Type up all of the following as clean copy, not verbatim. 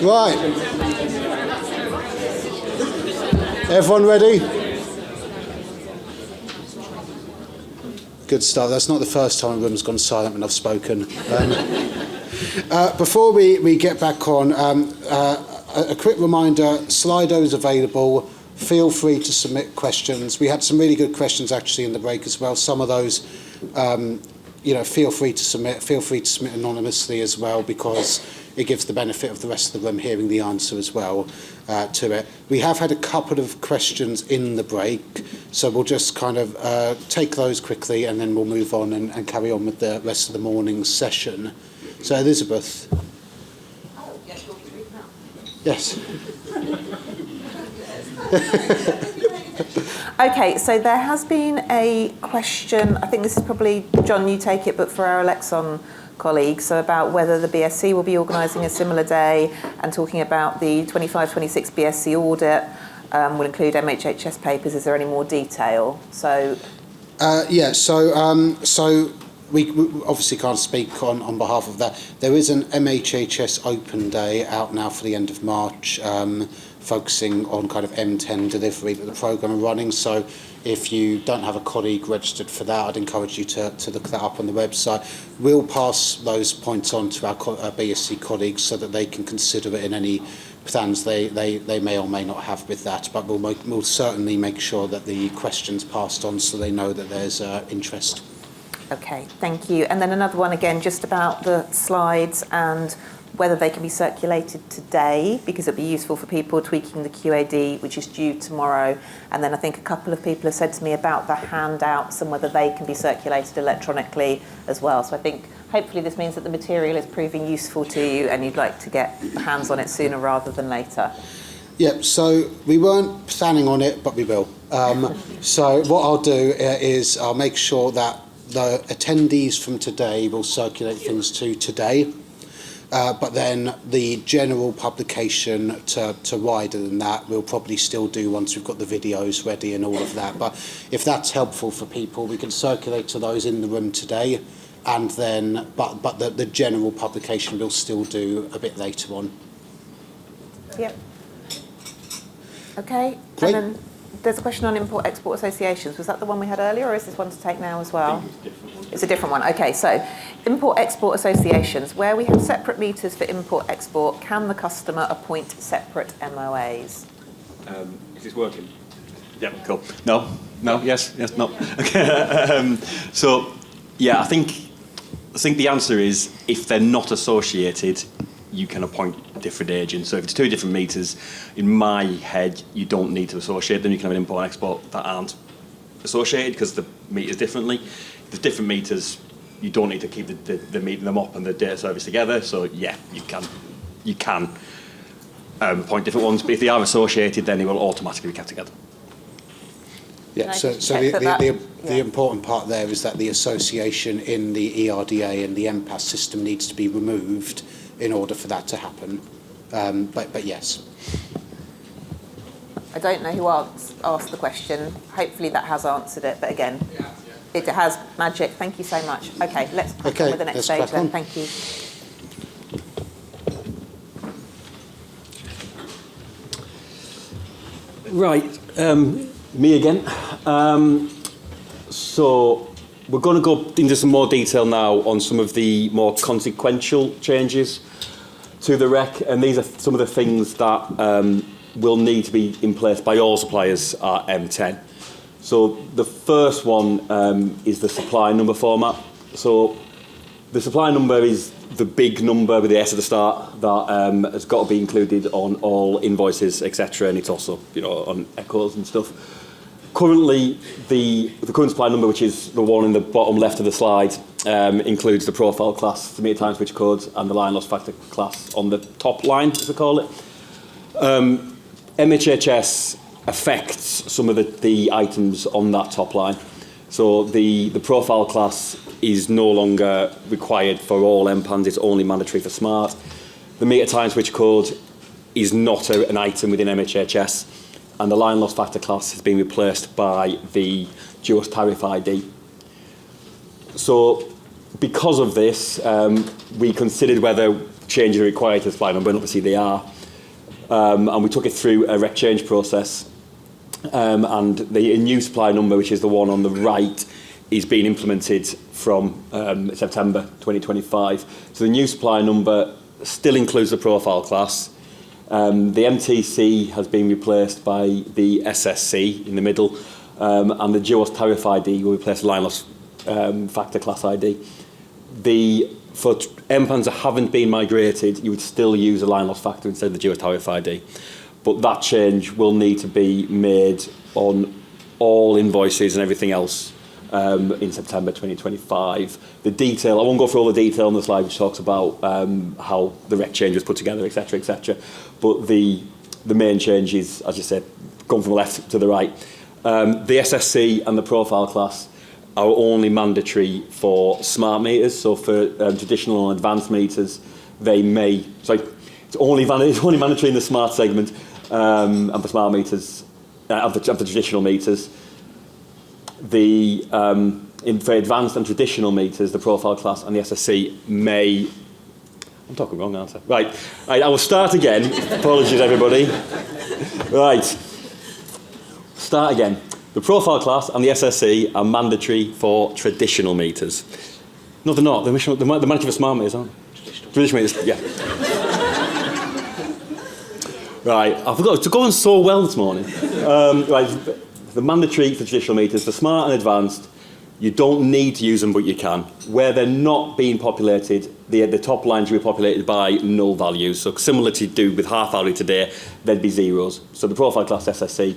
Right. Everyone ready? Good start. That's not the first time a room's gone silent when I've spoken. Before we get back on, a quick reminder, Slido is available. Feel free to submit questions. We had some really good questions actually in the break as well. Some of those, feel free to submit. Feel free to submit anonymously as well, because it gives the benefit of the rest of the room hearing the answer as well to it. We have had a couple of questions in the break, so we'll just kind of take those quickly and then we'll move on and carry on with the rest of the morning's session. So Elizabeth. Oh, yes, you'll be reading now. Yes. Okay, so there has been a question, I think this is probably, John, you take it, but for our Alexon colleagues, so about whether the BSc will be organising a similar day, and talking about the 25-26 BSc audit will include MHHS papers. Is there any more detail? So we obviously can't speak on behalf of that. There is an MHHS open day out now for the end of March, focusing on kind of M10 delivery that the programme are running. So if you don't have a colleague registered for that, I'd encourage you to look that up on the website. We'll pass those points on to our BSc colleagues so that they can consider it in any plans they may or may not have with that. But we'll certainly make sure that the question's passed on so they know that there's interest. Okay, thank you. And then another one again, just about the slides and whether they can be circulated today, because it'll be useful for people tweaking the QAD, which is due tomorrow. And then I think a couple of people have said to me about the handouts and whether they can be circulated electronically as well. So I think hopefully this means that the material is proving useful to you and you'd like to get hands on it sooner rather than later. Yep, so we weren't planning on it, but we will. So what I'll do is I'll make sure that the attendees from today will circulate things to today. But then the general publication to wider than that we'll probably still do once we've got the videos ready and all of that. But if that's helpful for people, we can circulate to those in the room today, and then but the general publication we'll still do a bit later on. Yep. Okay. Great. And then there's a question on Import-Export associations. Was that the one we had earlier, or is this one to take now as well? It's a different one. Okay, so Import-Export associations, where we have separate meters for import-export, can the customer appoint separate MOAs? Is this working? Yeah, cool. No, yes, no. Okay. So, yeah, I think the answer is if they're not associated, you can appoint different agents. So if it's two different meters, in my head, you don't need to associate them. You can have an import and export that aren't associated because the meters differently. If there's different meters, you don't need to keep the meter, the MOP and the data service together. So yeah, you can appoint different ones, but if they are associated, then they will automatically be kept together. Yeah, so the important part there is that the association in the ERDA and the MPAS system needs to be removed in order for that to happen. But yes. I don't know who asked the question. Hopefully that has answered it, but again, it has. Magic, thank you so much. Okay, let's crack on with the next stage then. Thank you. Right, me again. So we're going to go into some more detail now on some of the more consequential changes to the rec, and these are some of the things that will need to be in place by all suppliers at M10. So the first one is the supply number format. So the supply number is the big number with the S at the start that has got to be included on all invoices, etc., and it's also, on echoes and stuff. Currently, the current supply number, which is the one in the bottom left of the slide, includes the profile class, the meter time switch codes, and the line loss factor class on the top line, as we call it. MHHS affects some of the items on that top line. So the profile class is no longer required for all MPANs, it's only mandatory for smart. The meter time switch code is not an item within MHHS, and the line loss factor class has been replaced by the GEOS tariff ID. So because of this, we considered whether changes are required to the supply number, and obviously they are. And we took it through a rec change process. And the new supply number, which is the one on the right, is being implemented from September 2025. So the new supply number still includes the profile class. The MTC has been replaced by the SSC in the middle, and the duos tariff ID will replace the line loss factor class ID. For MPANs that haven't been migrated, you would still use a line loss factor instead of the duos tariff ID. But that change will need to be made on all invoices and everything else in September 2025. The detail, I won't go through all the detail on the slide which talks about how the rec change was put together, etc., etc. But the main change is, as you said, gone from the left to the right. The SSC and the profile class are only mandatory for smart meters. So for traditional and advanced meters, they may. Sorry, it's only mandatory in the smart segment, and for smart meters, and for traditional meters. For advanced and traditional meters, the profile class and the SSC may. I'm talking wrong, aren't I? Right, I will start again. Apologies, everybody. Right, start again. The profile class and the SSC are mandatory for traditional meters. No, they're not. They're mandatory for smart meters, aren't they? Traditional meters, yeah. Right, I forgot. It's going so well this morning. Right, the mandatory for traditional meters, the smart and advanced, you don't need to use them, but you can. Where they're not being populated, the top lines will be populated by null values. So similar to do with half hourly today, there'd be zeros. So the profile class SSC,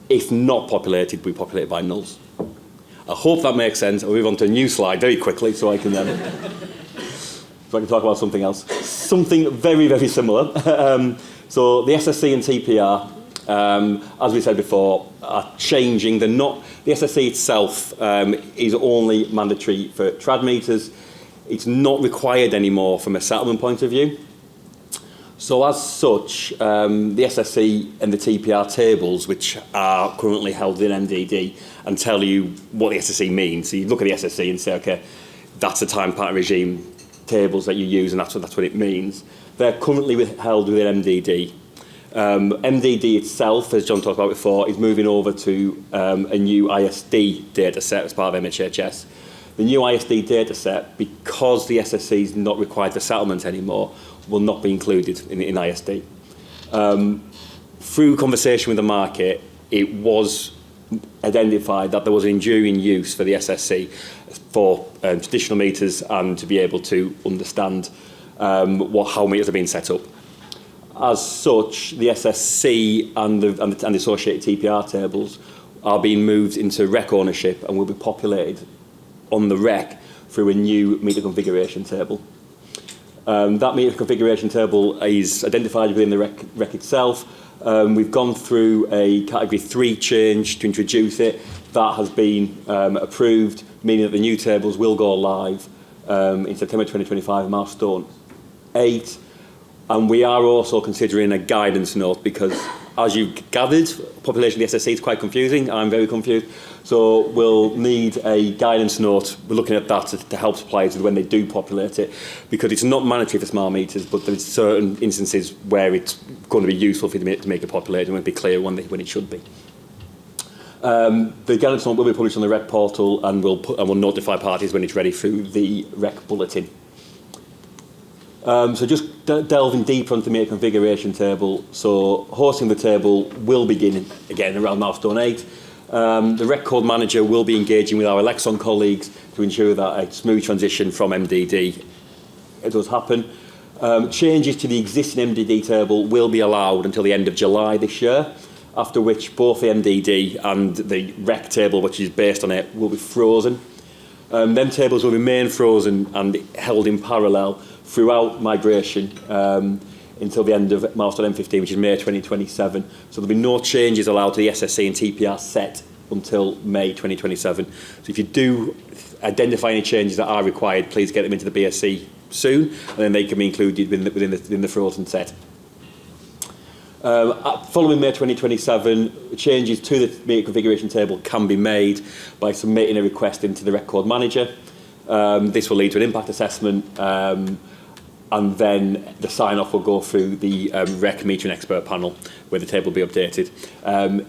if not populated, will be populated by nulls. I hope that makes sense. I'll move on to a new slide very quickly so I can talk about something else. Something very, very similar. So the SSC and TPR, as we said before, are changing. They're not. The SSC itself is only mandatory for trad meters. It's not required anymore from a settlement point of view. So as such, the SSC and the TPR tables, which are currently held in MDD, and tell you what the SSC means. So you look at the SSC and say, okay, that's the time pattern regime tables that you use, and that's what it means. They're currently held within MDD. MDD itself, as John talked about before, is moving over to a new ISD data set as part of MHHS. The new ISD data set, because the SSC is not required for settlement anymore, will not be included in ISD. Through conversation with the market, it was identified that there was an enduring use for the SSC for traditional meters and to be able to understand how meters are being set up. As such, the SSC and the associated TPR tables are being moved into REC ownership and will be populated on the REC through a new meter configuration table. That meter configuration table is identified within the REC itself. We've gone through a Category 3 change to introduce it. That has been approved, meaning that the new tables will go live in September 2025, milestone 8. And we are also considering a guidance note because, as you've gathered, population of the SSC is quite confusing. I'm very confused. So we'll need a guidance note. We're looking at that to help suppliers when they do populate it, because it's not mandatory for smart meters, but there's certain instances where it's going to be useful for them to make it populate and it'll be clear when it should be. The guidance note will be published on the REC portal and we'll notify parties when it's ready through the REC bulletin. So just delving deeper into the meter configuration table. So hosting the table will begin again around milestone 8. The REC code manager will be engaging with our Elexon colleagues to ensure that a smooth transition from MDD does happen. Changes to the existing MDD table will be allowed until the end of July this year, after which both the MDD and the REC table, which is based on it, will be frozen. Them tables will remain frozen and held in parallel throughout migration until the end of milestone M15, which is May 2027. So there'll be no changes allowed to the SSC and TPR set until May 2027. So if you do identify any changes that are required, please get them into the BSC soon, and then they can be included within the frozen set. Following May 2027, changes to the meter configuration table can be made by submitting a request into the REC code manager. This will lead to an impact assessment, and then the sign-off will go through the REC metering expert panel, where the table will be updated.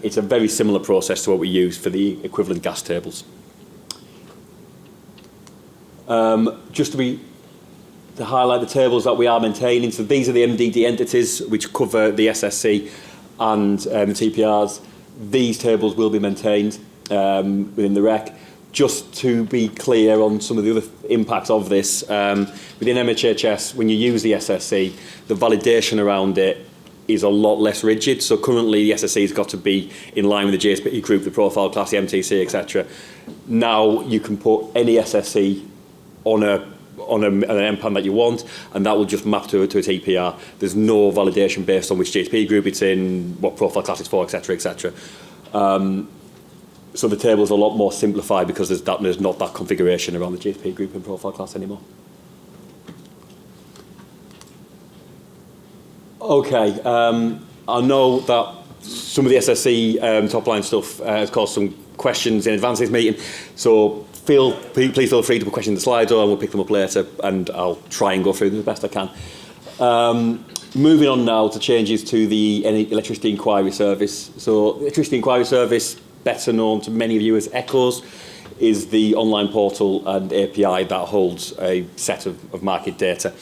It's a very similar process to what we use for the equivalent gas tables. Just to highlight the tables that we are maintaining, so these are the MDD entities which cover the SSC and the TPRs. These tables will be maintained within the REC. Just to be clear on some of the other impacts of this, within MHHS, when you use the SSC, the validation around it is a lot less rigid. So currently the SSC has got to be in line with the GSP group, the profile class, the MTC, etc. Now you can put any SSC on an MPAN that you want, and that will just map to a TPR. There's no validation based on which GSP group it's in, what profile class it's for, etc., etc. So the table's a lot more simplified because there's not that configuration around the GSP group and profile class anymore. Okay, I know that some of the SSC top line stuff has caused some questions in advance of this meeting, so please feel free to put questions in the Slido and we'll pick them up later, and I'll try and go through them as best I can. Moving on now to changes to the electricity inquiry service. So the electricity inquiry service, better known to many of you as ECHOS, is the online portal and API that holds a set of market data.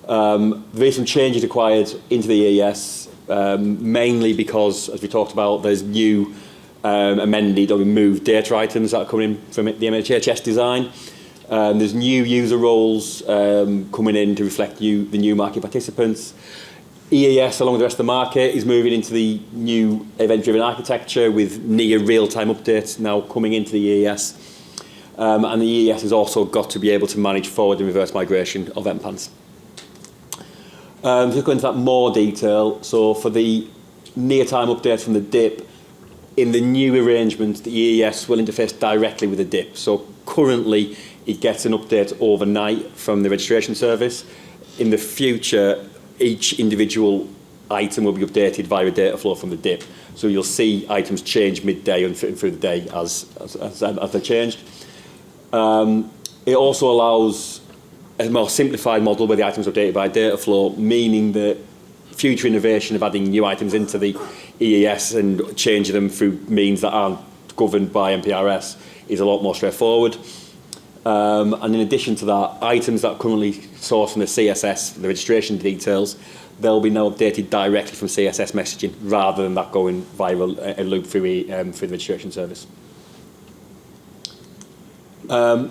There is some changes required into the EES, mainly because, as we talked about, there's new amended or removed data items that are coming in from the MHHS design. There's new user roles coming in to reflect the new market participants. EES, along with the rest of the market, is moving into the new event-driven architecture with near real-time updates now coming into the EES. And the EES has also got to be able to manage forward and reverse migration of MPANs. Just go into that more detail. So for the near-time update from the DIP, in the new arrangement, the EES will interface directly with the DIP. So currently, it gets an update overnight from the registration service. In the future, each individual item will be updated via data flow from the DIP. So you'll see items change midday and through the day as they're changed. It also allows a more simplified model where the items are updated by data flow, meaning that future innovation of adding new items into the EES and changing them through means that aren't governed by MPRS is a lot more straightforward. And in addition to that, items that are currently sourced from the CSS, the registration details, they'll be now updated directly from CSS messaging rather than that going via a loop through the registration service.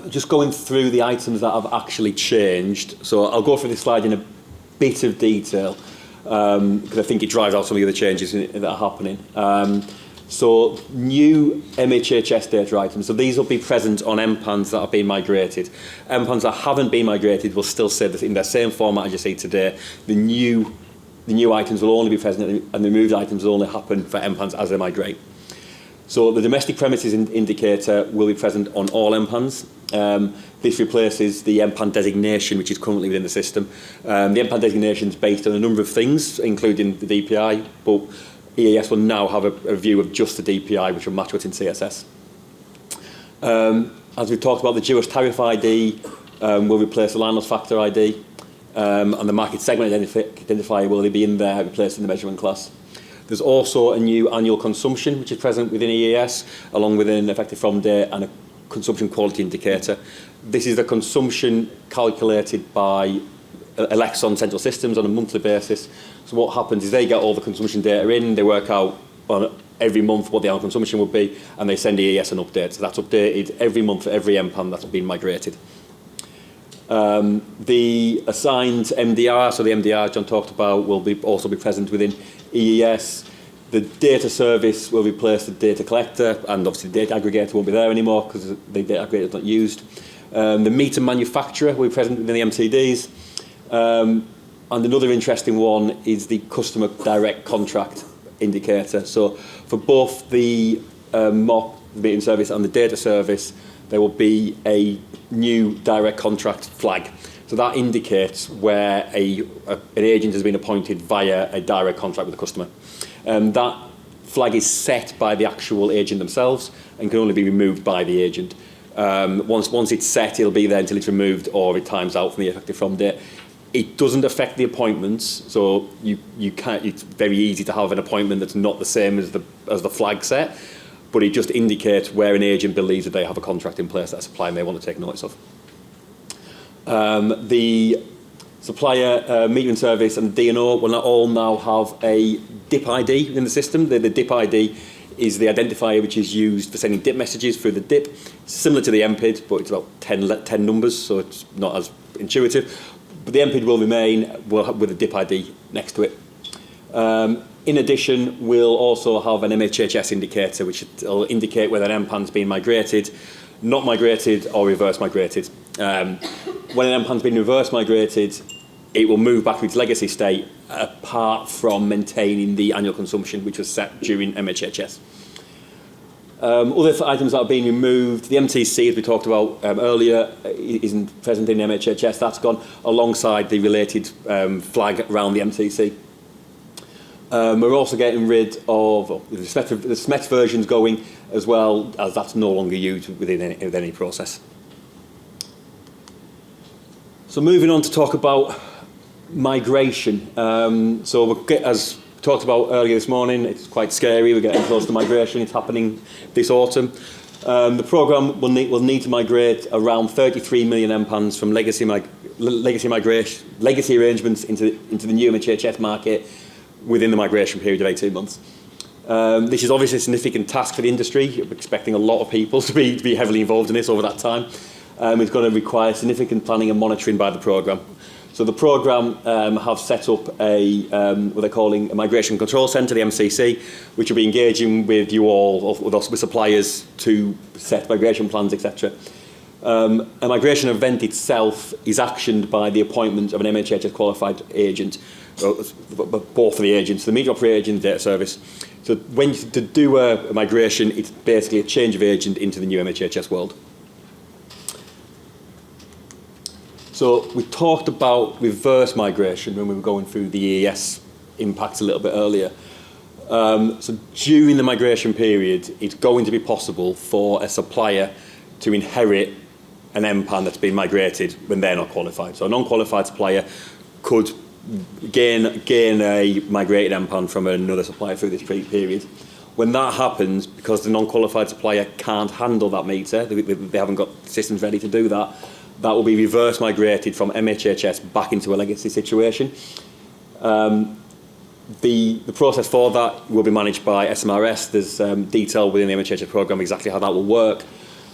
Just going through the items that have actually changed. So I'll go through this slide in a bit of detail because I think it drives out some of the other changes that are happening. So new MHHS data items. So these will be present on MPANs that are being migrated. MPANs that haven't been migrated will still say that in their same format as you see today. The new items will only be present and the removed items will only happen for MPANs as they migrate. So the domestic premises indicator will be present on all MPANs. This replaces the MPAN designation, which is currently within the system. The MPAN designation is based on a number of things, including the DPI, but EES will now have a view of just the DPI, which will match what's in CSS. As we've talked about, the Jewish tariff ID will replace the line loss factor ID, and the market segment identifier will be in there, replacing the measurement class. There's also a new annual consumption, which is present within EES, along with an effective from date and a consumption quality indicator. This is the consumption calculated by Elexon Central Systems on a monthly basis. So what happens is they get all the consumption data in, they work out on every month what the annual consumption would be, and they send EES an update. So that's updated every month for every MPAN that's been migrated. The assigned MDR, so the MDR John talked about, will also be present within EES. The data service will replace the data collector, and obviously the data aggregator won't be there anymore because the data aggregator is not used. The meter manufacturer will be present within the MTDs. And another interesting one is the customer direct contract indicator. So for both the MOC, the metering service, and the data service, there will be a new direct contract flag. So that indicates where an agent has been appointed via a direct contract with the customer. That flag is set by the actual agent themselves and can only be removed by the agent. Once it's set, it'll be there until it's removed or it times out from the effective from date. It doesn't affect the appointments, so you can't. It's very easy to have an appointment that's not the same as the flag set, but it just indicates where an agent believes that they have a contract in place that a supplier may want to take notice of. The supplier metering service and the DNO will not all now have a DIP ID in the system. The DIP ID is the identifier which is used for sending DIP messages through the DIP, similar to the MPID, but it's about 10 numbers, so it's not as intuitive. But the MPID will remain with a DIP ID next to it. In addition, we'll also have an MHHS indicator, which will indicate whether an MPAN's been migrated, not migrated, or reverse migrated. When an MPAN's been reverse migrated, it will move back to its legacy state, apart from maintaining the annual consumption, which was set during MHHS. Other items that are being removed, the MTC, as we talked about earlier, isn't present in MHHS. That's gone alongside the related flag around the MTC. We're also getting rid of the SMET version's going as well, as that's no longer used within any process. So moving on to talk about migration. So as talked about earlier this morning, it's quite scary. We're getting close to migration. It's happening this autumn. The programme will need to migrate around 33 million MPANs from legacy arrangements into the new MHHS market within the migration period of 18 months. This is obviously a significant task for the industry. We're expecting a lot of people to be heavily involved in this over that time. It's going to require significant planning and monitoring by the programme. So the programme have set up what they're calling a Migration Control Centre, the MCC, which will be engaging with you all, with suppliers to set migration plans, etc. A migration event itself is actioned by the appointment of an MHHS qualified agent, both of the agents, the meter operator agent and the data service. So to do a migration, it's basically a change of agent into the new MHHS world. So we talked about reverse migration when we were going through the EES impacts a little bit earlier. So during the migration period, it's going to be possible for a supplier to inherit an MPAN that's been migrated when they're not qualified. So a non-qualified supplier could gain a migrated MPAN from another supplier through this period. When that happens, because the non-qualified supplier can't handle that meter, they haven't got systems ready to do that, that will be reverse migrated from MHHS back into a legacy situation. The process for that will be managed by SMRS. There's detail within the MHHS programme exactly how that will work.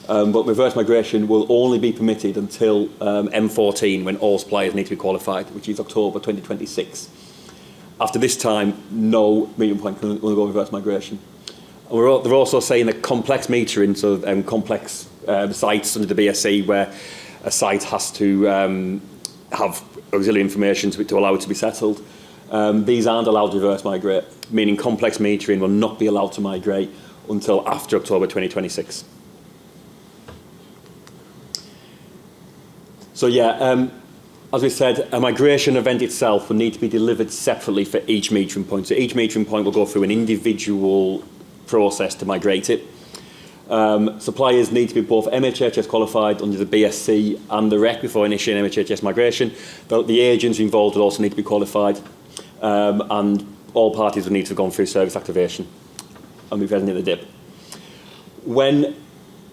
But reverse migration will only be permitted until M14, when all suppliers need to be qualified, which is October 2026. After this time, no metering point can undergo reverse migration. And they're also saying that complex metering, so complex sites under the BSC, where a site has to have auxiliary information to allow it to be settled. These aren't allowed to reverse migrate, meaning complex metering will not be allowed to migrate until after October 2026. So yeah, as we said, a migration event itself will need to be delivered separately for each metering point. So each metering point will go through an individual process to migrate it. Suppliers need to be both MHHS qualified under the BSC and the REC before initiating MHHS migration. The agents involved will also need to be qualified, and all parties will need to have gone through service activation and be present in the DIP.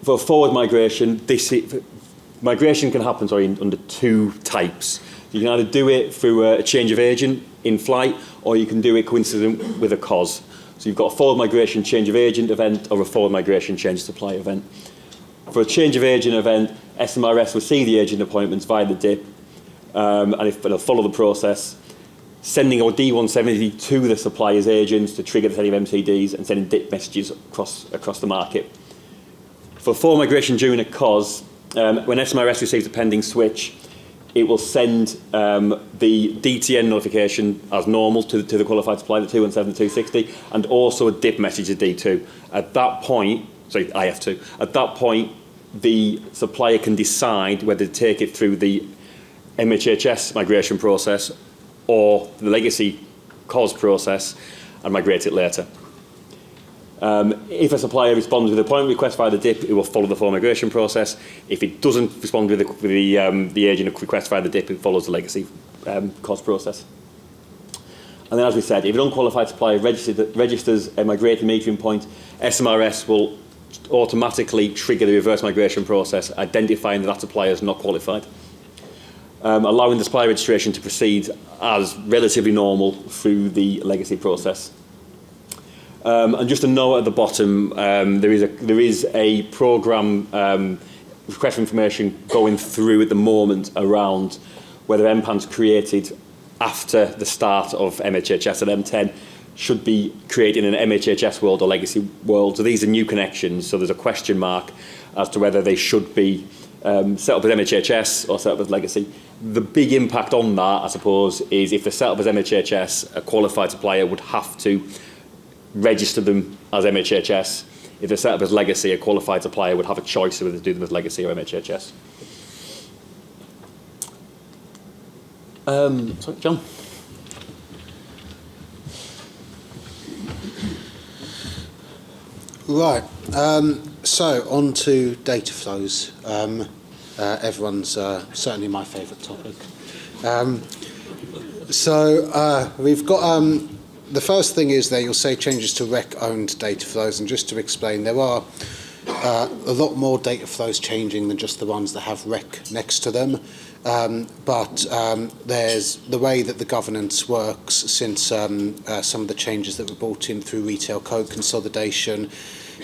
For forward migration, migration can happen under two types. You can either do it through a change of agent in flight, or you can do it coincident with a COS. So you've got a forward migration change of agent event or a forward migration change of supply event. For a change of agent event, SMRS will see the agent appointments via the DIP, and they'll follow the process, sending a D170 to the supplier's agents to trigger the setting of MCDs and sending DIP messages across the market. For forward migration during a COS, when SMRS receives a pending switch, it will send the DTN notification as normal to the qualified supplier, the 217, 260, and also a DIP message to D2. At that point, sorry, IF2, at that point, the supplier can decide whether to take it through the MHHS migration process or the legacy COS process and migrate it later. If a supplier responds with a appointment request via the DIP, it will follow the forward migration process. If it doesn't respond with the agent request via the DIP, it follows the legacy COS process. And then, as we said, if an unqualified supplier registers a migrating metering point, SMRS will automatically trigger the reverse migration process, identifying that supplier is not qualified, allowing the supplier registration to proceed as relatively normal through the legacy process. And just a note at the bottom, there is a programme request for information going through at the moment around whether MPAN's created after the start of MHHS and M10 should be created in an MHHS world or legacy world. So these are new connections, so there's a question mark as to whether they should be set up as MHHS or set up as legacy. The big impact on that, I suppose, is if they're set up as MHHS, a qualified supplier would have to register them as MHHS. If they're set up as legacy, a qualified supplier would have a choice of whether to do them as legacy or MHHS. Sorry, John? Right, so on to data flows. Everyone's certainly my favourite topic. We've got the first thing is there you'll say changes to REC-owned data flows, and just to explain, there are a lot more data flows changing than just the ones that have REC next to them. But there's the way that the governance works since some of the changes that were brought in through retail code consolidation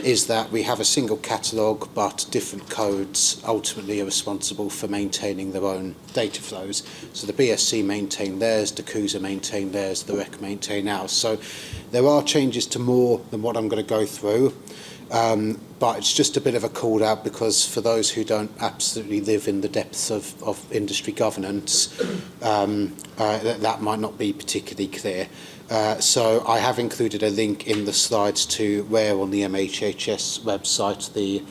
is that we have a single catalogue, but different codes ultimately are responsible for maintaining their own data flows. So the BSC maintain theirs, the CUSA maintain theirs, the REC maintain ours. So there are changes to more than what I'm going to go through. But it's just a bit of a call out because for those who don't absolutely live in the depths of industry governance, that might not be particularly clear. So I have included a link in the slides to where on the MHHS website the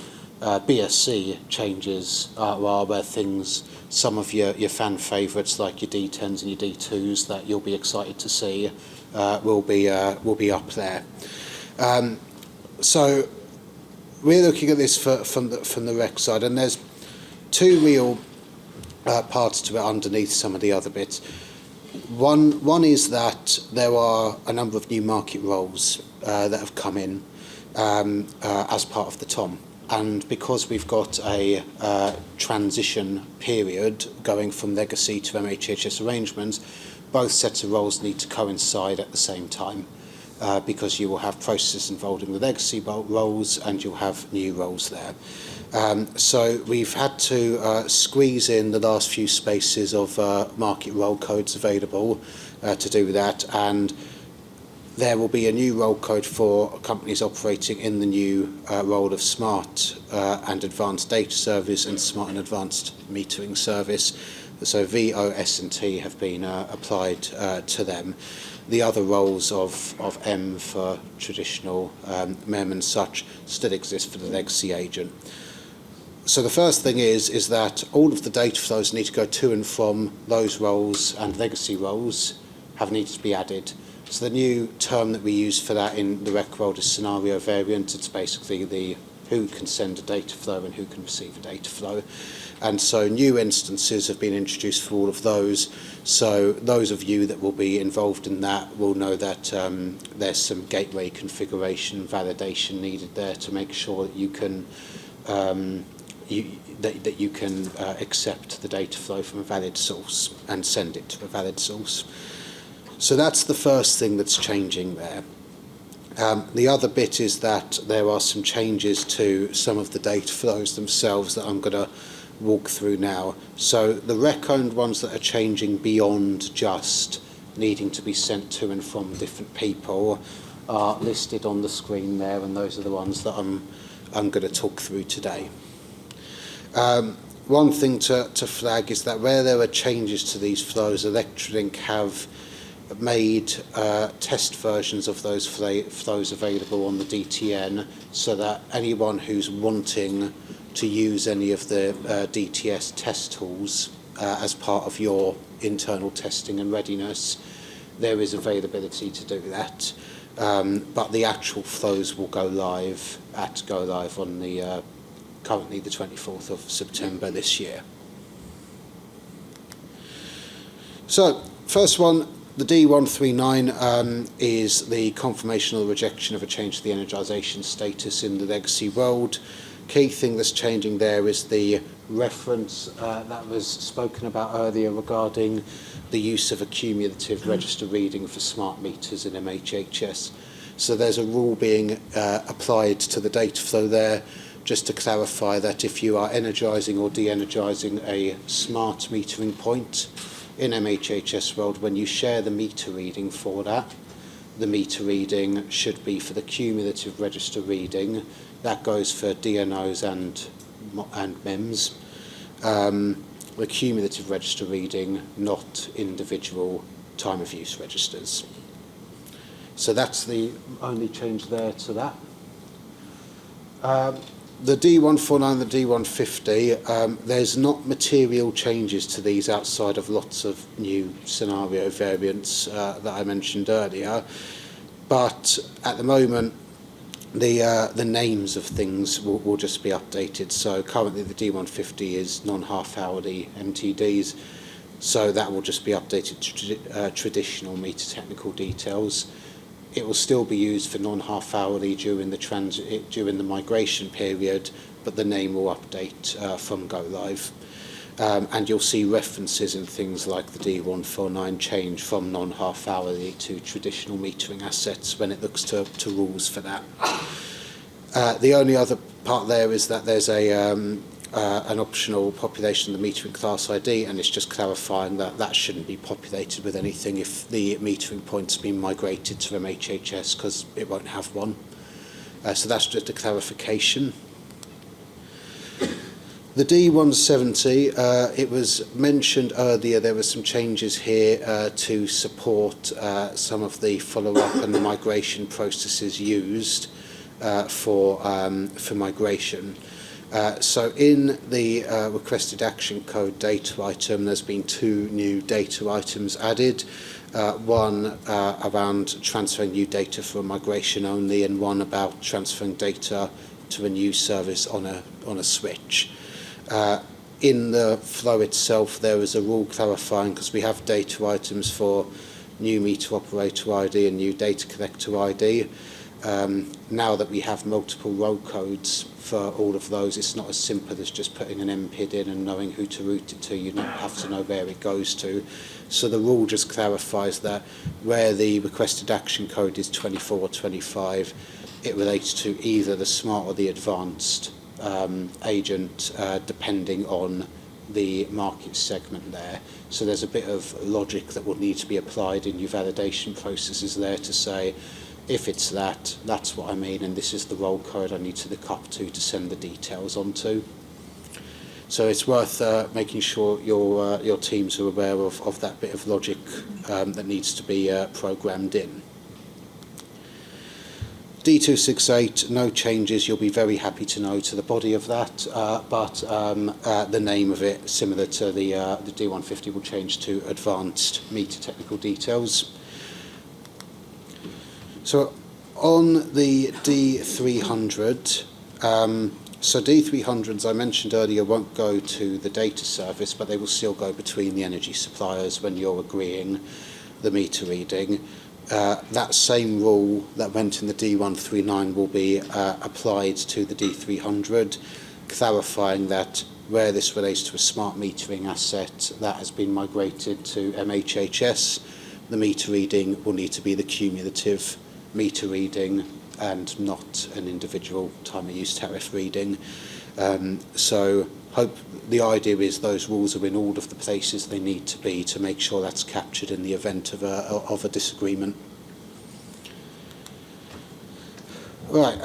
BSC changes are, where things, some of your fan favourites like your D10s and your D2s that you'll be excited to see will be up there. So we're looking at this from the REC side, and there's two real parts to it underneath some of the other bits. One is that there are a number of new market roles that have come in as part of the TOM. And because we've got a transition period going from legacy to MHHS arrangements, both sets of roles need to coincide at the same time. Because you will have processes involved in the legacy roles and you'll have new roles there. So we've had to squeeze in the last few spaces of market role codes available to do that, and there will be a new role code for companies operating in the new role of smart and advanced data service and smart and advanced metering service. So VO, S and T have been applied to them. The other roles of M for traditional MEM and such still exist for the legacy agent. So the first thing is that all of the data flows need to go to and from those roles and legacy roles have needed to be added. So the new term that we use for that in the REC world is scenario variant. It's basically the who can send a data flow and who can receive a data flow. And so new instances have been introduced for all of those. So those of you that will be involved in that will know that there's some gateway configuration validation needed there to make sure that you can accept the data flow from a valid source and send it to a valid source. So that's the first thing that's changing there. The other bit is that there are some changes to some of the data flows themselves that I'm going to walk through now. So the REC-owned ones that are changing beyond just needing to be sent to and from different people are listed on the screen there, and those are the ones that I'm going to talk through today. One thing to flag is that where there are changes to these flows, Electrolink have made test versions of those flows available on the DTN so that anyone who's wanting to use any of the DTS test tools as part of your internal testing and readiness, there is availability to do that. But the actual flows will go live on the currently the 24th of September this year. So, first one, the D139 is the confirmation or rejection of a change to the energisation status in the legacy world. Key thing that's changing there is the reference that was spoken about earlier regarding the use of a cumulative register reading for smart meters in MHHS. So there's a rule being applied to the data flow there, just to clarify that if you are energising or de-energising a smart metering point in MHHS world, when you share the meter reading for that, the meter reading should be for the cumulative register reading. That goes for DNOs and MEMS. The cumulative register reading, not individual time of use registers. So that's the only change there to that. The D149, the D150, there's not material changes to these outside of lots of new scenario variants that I mentioned earlier. But at the moment, the names of things will just be updated. So currently the D150 is non-half-hourly MTDs, so that will just be updated to traditional meter technical details. It will still be used for non-half-hourly during the migration period, but the name will update from go live. And you'll see references in things like the D149 change from non-half-hourly to traditional metering assets when it looks to rules for that. The only other part there is that there's an optional population of the metering class ID, and it's just clarifying that that shouldn't be populated with anything if the metering point's been migrated to MHHS, because it won't have one. So that's just a clarification. The D170, it was mentioned earlier there were some changes here to support some of the follow-up and the migration processes used for migration. So in the requested action code data item, there's been two new data items added. One around transferring new data for migration only, and one about transferring data to a new service on a switch. In the flow itself, there is a rule clarifying, because we have data items for new meter operator ID and new data collector ID. Now that we have multiple row codes for all of those, it's not as simple as just putting an MPID in and knowing who to route it to. You have to know where it goes to. So the rule just clarifies that where the requested action code is 24 or 25, it relates to either the smart or the advanced agent, depending on the market segment there. So there's a bit of logic that will need to be applied in your validation processes there to say, if it's that, that's what I mean, and this is the roll code I need to look up to send the details onto. So it's worth making sure your teams are aware of that bit of logic that needs to be programmed in. D268, no changes. You'll be very happy to know to the body of that, but the name of it, similar to the D150, will change to Advanced Meter Technical Details. So on the D300, so D300s I mentioned earlier won't go to the data service, but they will still go between the energy suppliers when you're agreeing the meter reading. That same rule that went in the D139 will be applied to the D300, clarifying that where this relates to a smart metering asset that has been migrated to MHHS, the meter reading will need to be the cumulative meter reading and not an individual time of use tariff reading. So the idea is those rules are in all of the places they need to be to make sure that's captured in the event of a disagreement. Right,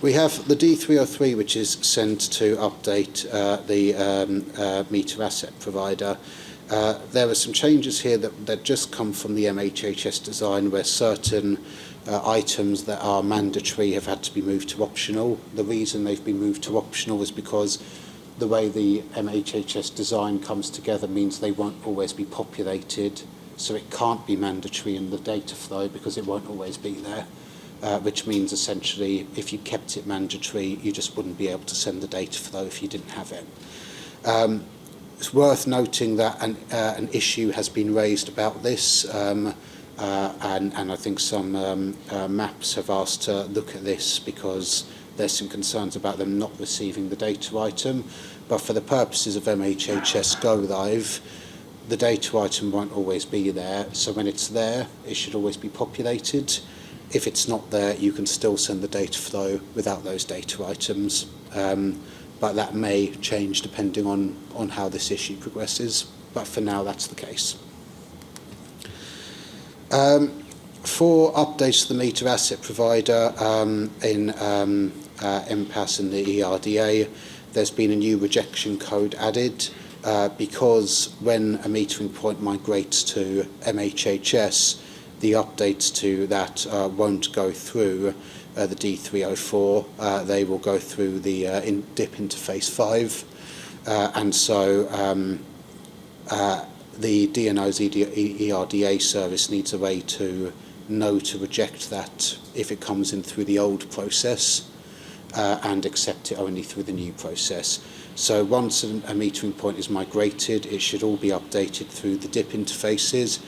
we have the D303, which is sent to update the meter asset provider. There are some changes here that just come from the MHHS design, where certain items that are mandatory have had to be moved to optional. The reason they've been moved to optional is because the way the MHHS design comes together means they won't always be populated, so it can't be mandatory in the data flow because it won't always be there, which means essentially if you kept it mandatory, you just wouldn't be able to send the data flow if you didn't have it. It's worth noting that an issue has been raised about this, and I think some maps have asked to look at this because there's some concerns about them not receiving the data item. But for the purposes of MHHS Go Live, the data item won't always be there. So when it's there, it should always be populated. If it's not there, you can still send the data flow without those data items. But that may change depending on how this issue progresses. But for now, that's the case. For updates to the meter asset provider in MPAS and the ERDA, there's been a new rejection code added because when a metering point migrates to MHHS, the updates to that won't go through the D304, they will go through the DIP interface 5, and so the DNO's ERDA service needs a way to know to reject that if it comes in through the old process and accept it only through the new process. So once a metering point is migrated, it should all be updated through the DIP interfaces.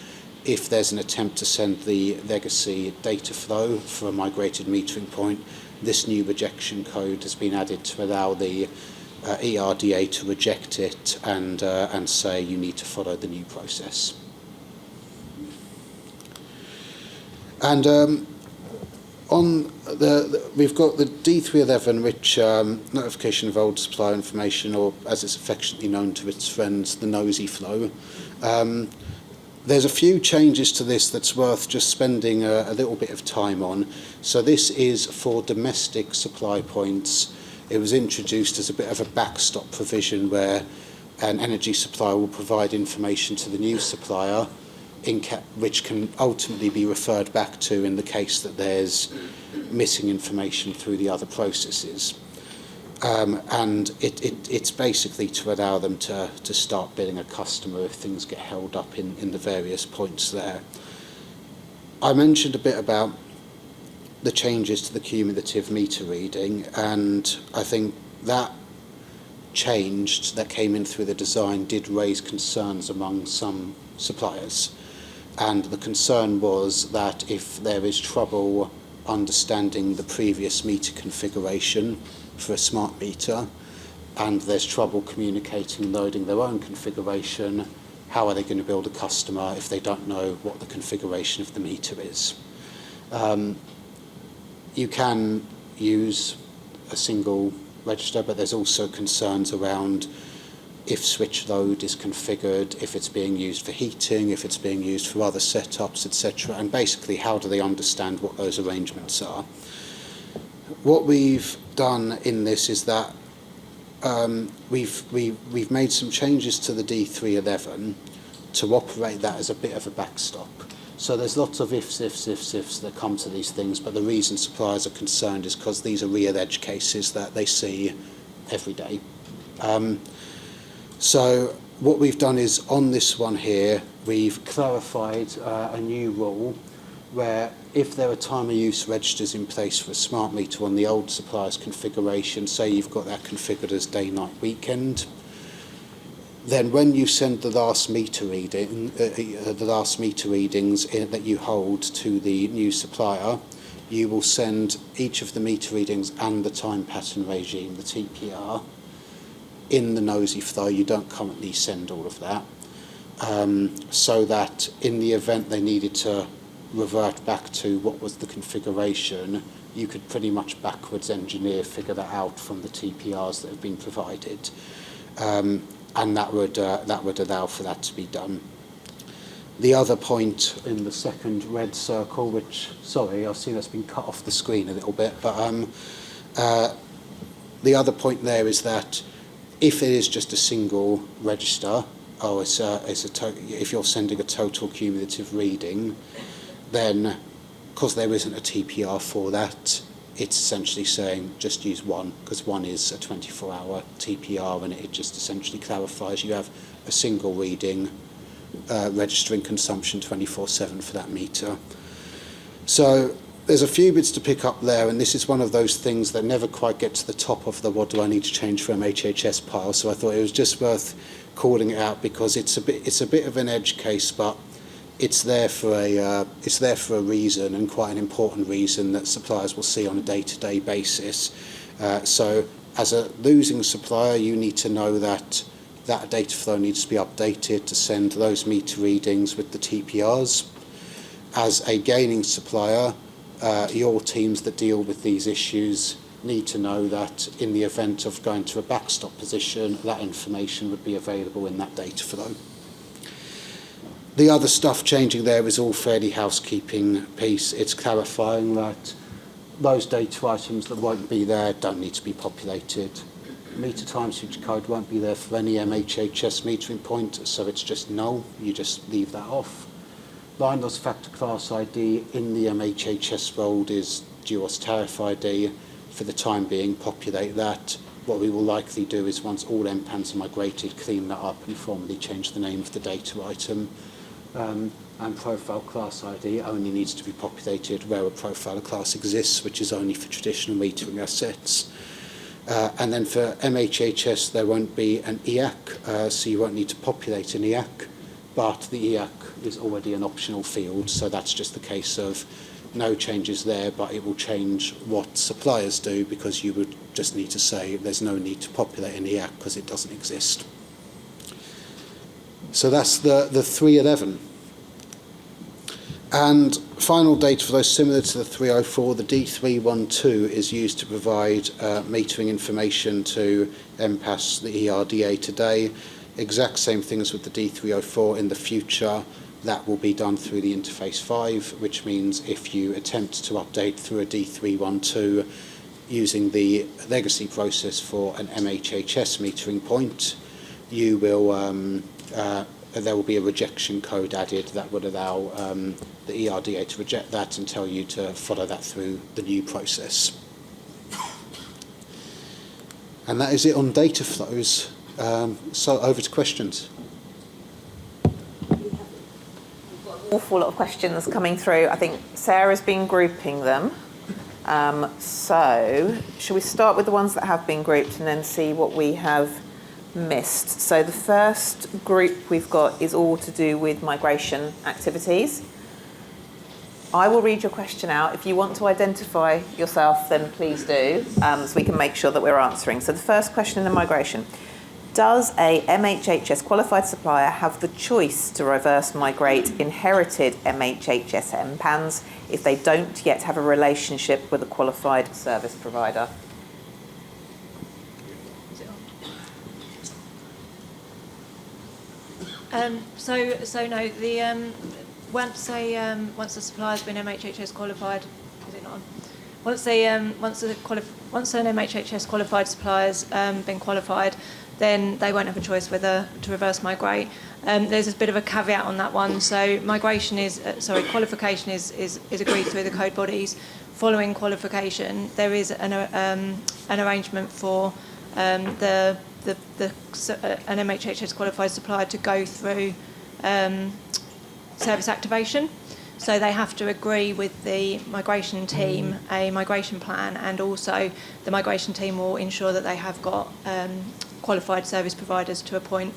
If there's an attempt to send the legacy data flow for a migrated metering point, this new rejection code has been added to allow the ERDA to reject it and say you need to follow the new process. And we've got the D311, which notification of old supplier information, or as it's affectionately known to its friends, the nosy flow. There's a few changes to this that's worth just spending a little bit of time on. So this is for domestic supply points. It was introduced as a bit of a backstop provision where an energy supplier will provide information to the new supplier which can ultimately be referred back to in the case that there's missing information through the other processes. And it's basically to allow them to start billing a customer if things get held up in the various points there. I mentioned a bit about the changes to the cumulative meter reading, and I think that change that came in through the design did raise concerns among some suppliers. And the concern was that if there is trouble understanding the previous meter configuration for a smart meter, and there's trouble communicating loading their own configuration, how are they going to build a customer if they don't know what the configuration of the meter is? You can use a single register, but there's also concerns around if switch load is configured, if it's being used for heating, if it's being used for other setups, etc. And basically, how do they understand what those arrangements are? What we've done in this is that we've made some changes to the D311 to operate that as a bit of a backstop. So there's lots of ifs that come to these things, but the reason suppliers are concerned is because these are real edge cases that they see every day. So what we've done is on this one here, we've clarified a new rule where if there are time of use registers in place for a smart meter on the old supplier's configuration, say you've got that configured as day, night, weekend, then when you send the last meter reading, readings that you hold to the new supplier, you will send each of the meter readings and the time pattern regime, the TPR, in the nosy flow. You don't currently send all of that, so that in the event they needed to revert back to what was the configuration, you could pretty much backwards engineer, figure that out from the TPRs that have been provided. And that would allow for that to be done. The other point in the second red circle, which, sorry, I see that's been cut off the screen a little bit, but the other point there is that if it is just a single register, if you're sending a total cumulative reading, then because there isn't a TPR for that, it's essentially saying just use one, because one is a 24-hour TPR, and it just essentially clarifies you have a single reading registering consumption 24/7 for that meter. So there's a few bits to pick up there, and this is one of those things that never quite get to the top of the what do I need to change for MHHS pile, so I thought it was just worth calling it out because it's a bit of an edge case, but it's there for a reason, and quite an important reason that suppliers will see on a day-to-day basis. So as a losing supplier, you need to know that that data flow needs to be updated to send those meter readings with the TPRs. As a gaining supplier, your teams that deal with these issues need to know that in the event of going to a backstop position, that information would be available in that data flow. The other stuff changing there is all fairly housekeeping piece. It's clarifying that those data items that won't be there don't need to be populated. Meter time switch code won't be there for any MHHS metering point, so it's just null. You just leave that off. Line loss factor class ID in the MHHS world is duos tariff ID. For the time being, populate that. What we will likely do is once all MPANs are migrated, clean that up and formally change the name of the data item. And profile class ID only needs to be populated where a profile class exists, which is only for traditional metering assets. And then for MHHS, there won't be an EAC, so you won't need to populate an EAC, but the EAC is already an optional field, so that's just the case of no changes there, but it will change what suppliers do, because you would just need to say there's no need to populate an EAC because it doesn't exist. So that's the 311. And final data for those similar to the 304, the D312 is used to provide metering information to MPAS, the ERDA today. Exact same things with the D304 in the future. That will be done through the interface 5, which means if you attempt to update through a D312 using the legacy process for an MHHS metering point, you will there will be a rejection code added that would allow the ERDA to reject that and tell you to follow that through the new process. And that is it on data flows. So over to questions. Awful lot of questions coming through. I think Sarah's been grouping them. So shall we start with the ones that have been grouped and then see what we have missed? So the first group we've got is all to do with migration activities. I will read your question out. If you want to identify yourself, then please do, so we can make sure that we're answering. So the first question in the migration: does a MHHS qualified supplier have the choice to reverse migrate inherited MHHS MPANs if they don't yet have a relationship with a qualified service provider? So no. The once the supplier's been MHHS qualified, is it not on? Once an MHHS qualified supplier's been qualified, then they won't have a choice whether to reverse migrate. There's a bit of a caveat on that one. So qualification is agreed through the code bodies. Following qualification, there is an arrangement for an MHHS qualified supplier to go through service activation. So they have to agree with the migration team a migration plan, and also the migration team will ensure that they have got qualified service providers to appoint.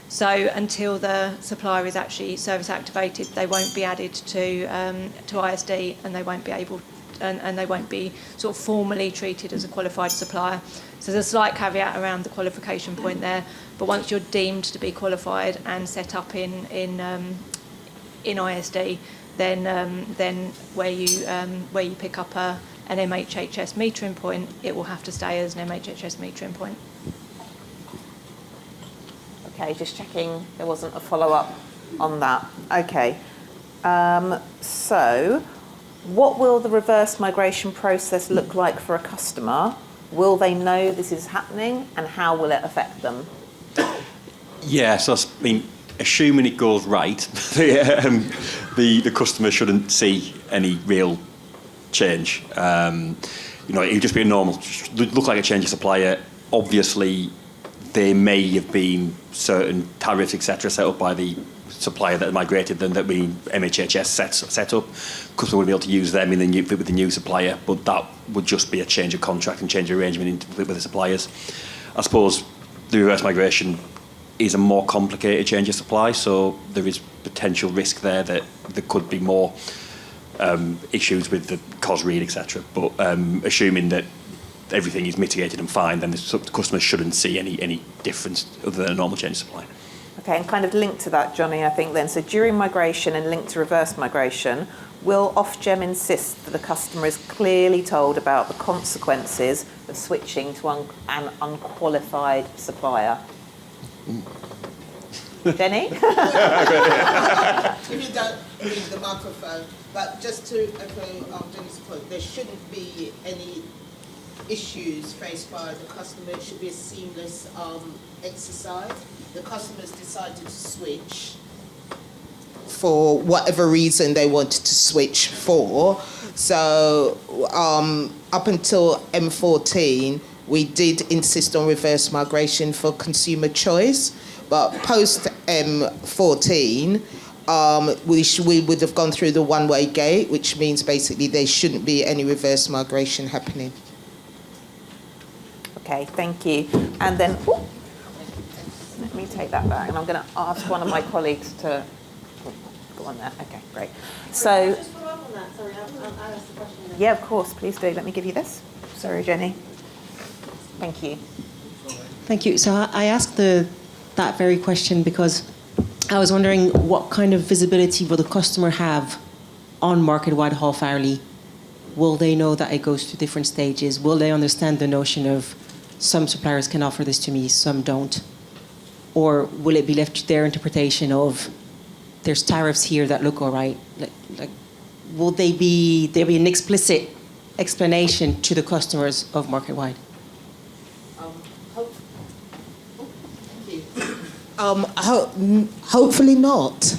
So until the supplier is actually service activated, they won't be added to ISD, and they won't be able, and they won't be sort of formally treated as a qualified supplier. So there's a slight caveat around the qualification point there. But once you're deemed to be qualified and set up in ISD, then where you pick up an MHHS metering point, it will have to stay as an MHHS metering point. Okay, just checking there wasn't a follow-up on that. Okay, so what will the reverse migration process look like for a customer? Will they know this is happening, and how will it affect them? Yeah, so I mean, assuming it goes right, the customer shouldn't see any real change. It would just be a normal, look like a change of supplier. Obviously, there may have been certain tariffs, etc., set up by the supplier that migrated them that MHHS set up. Customer would be able to use them with the new supplier, but that would just be a change of contract and change of arrangement with the suppliers. I suppose the reverse migration is a more complicated change of supply, so there is potential risk there that there could be more issues with the COS read, etc. But assuming that everything is mitigated and fine, then the customers shouldn't see any difference other than a normal change of supply. Okay, and kind of linked to that, Jonny, I think then, so during migration and linked to reverse migration, will Ofgem insist that the customer is clearly told about the consequences of switching to an unqualified supplier? Jenny? If you don't read the microphone, but just to echo Jenny's point, there shouldn't be any issues faced by the customer. It should be a seamless exercise. The customers decided to switch for whatever reason they wanted to switch for. So up until M14, we did insist on reverse migration for consumer choice, but post M14, we would have gone through the one-way gate, which means basically there shouldn't be any reverse migration happening. Okay, thank you. And then, let me take that back, and I'm going to ask one of my colleagues to go on there. Okay, great. So, just follow up on that. Sorry, I asked the question. yeah, of course, please do. Let me give you this. Sorry, Jenny. Thank you. Thank you. So I asked that very question because I was wondering what kind of visibility will the customer have on market-wide half-hourly? Will they know that it goes through different stages? Will they understand the notion of some suppliers can offer this to me, some don't? Or will it be left to their interpretation of there's tariffs here that look all right? Like, will there be an explicit explanation to the customers of market-wide? Hopefully not,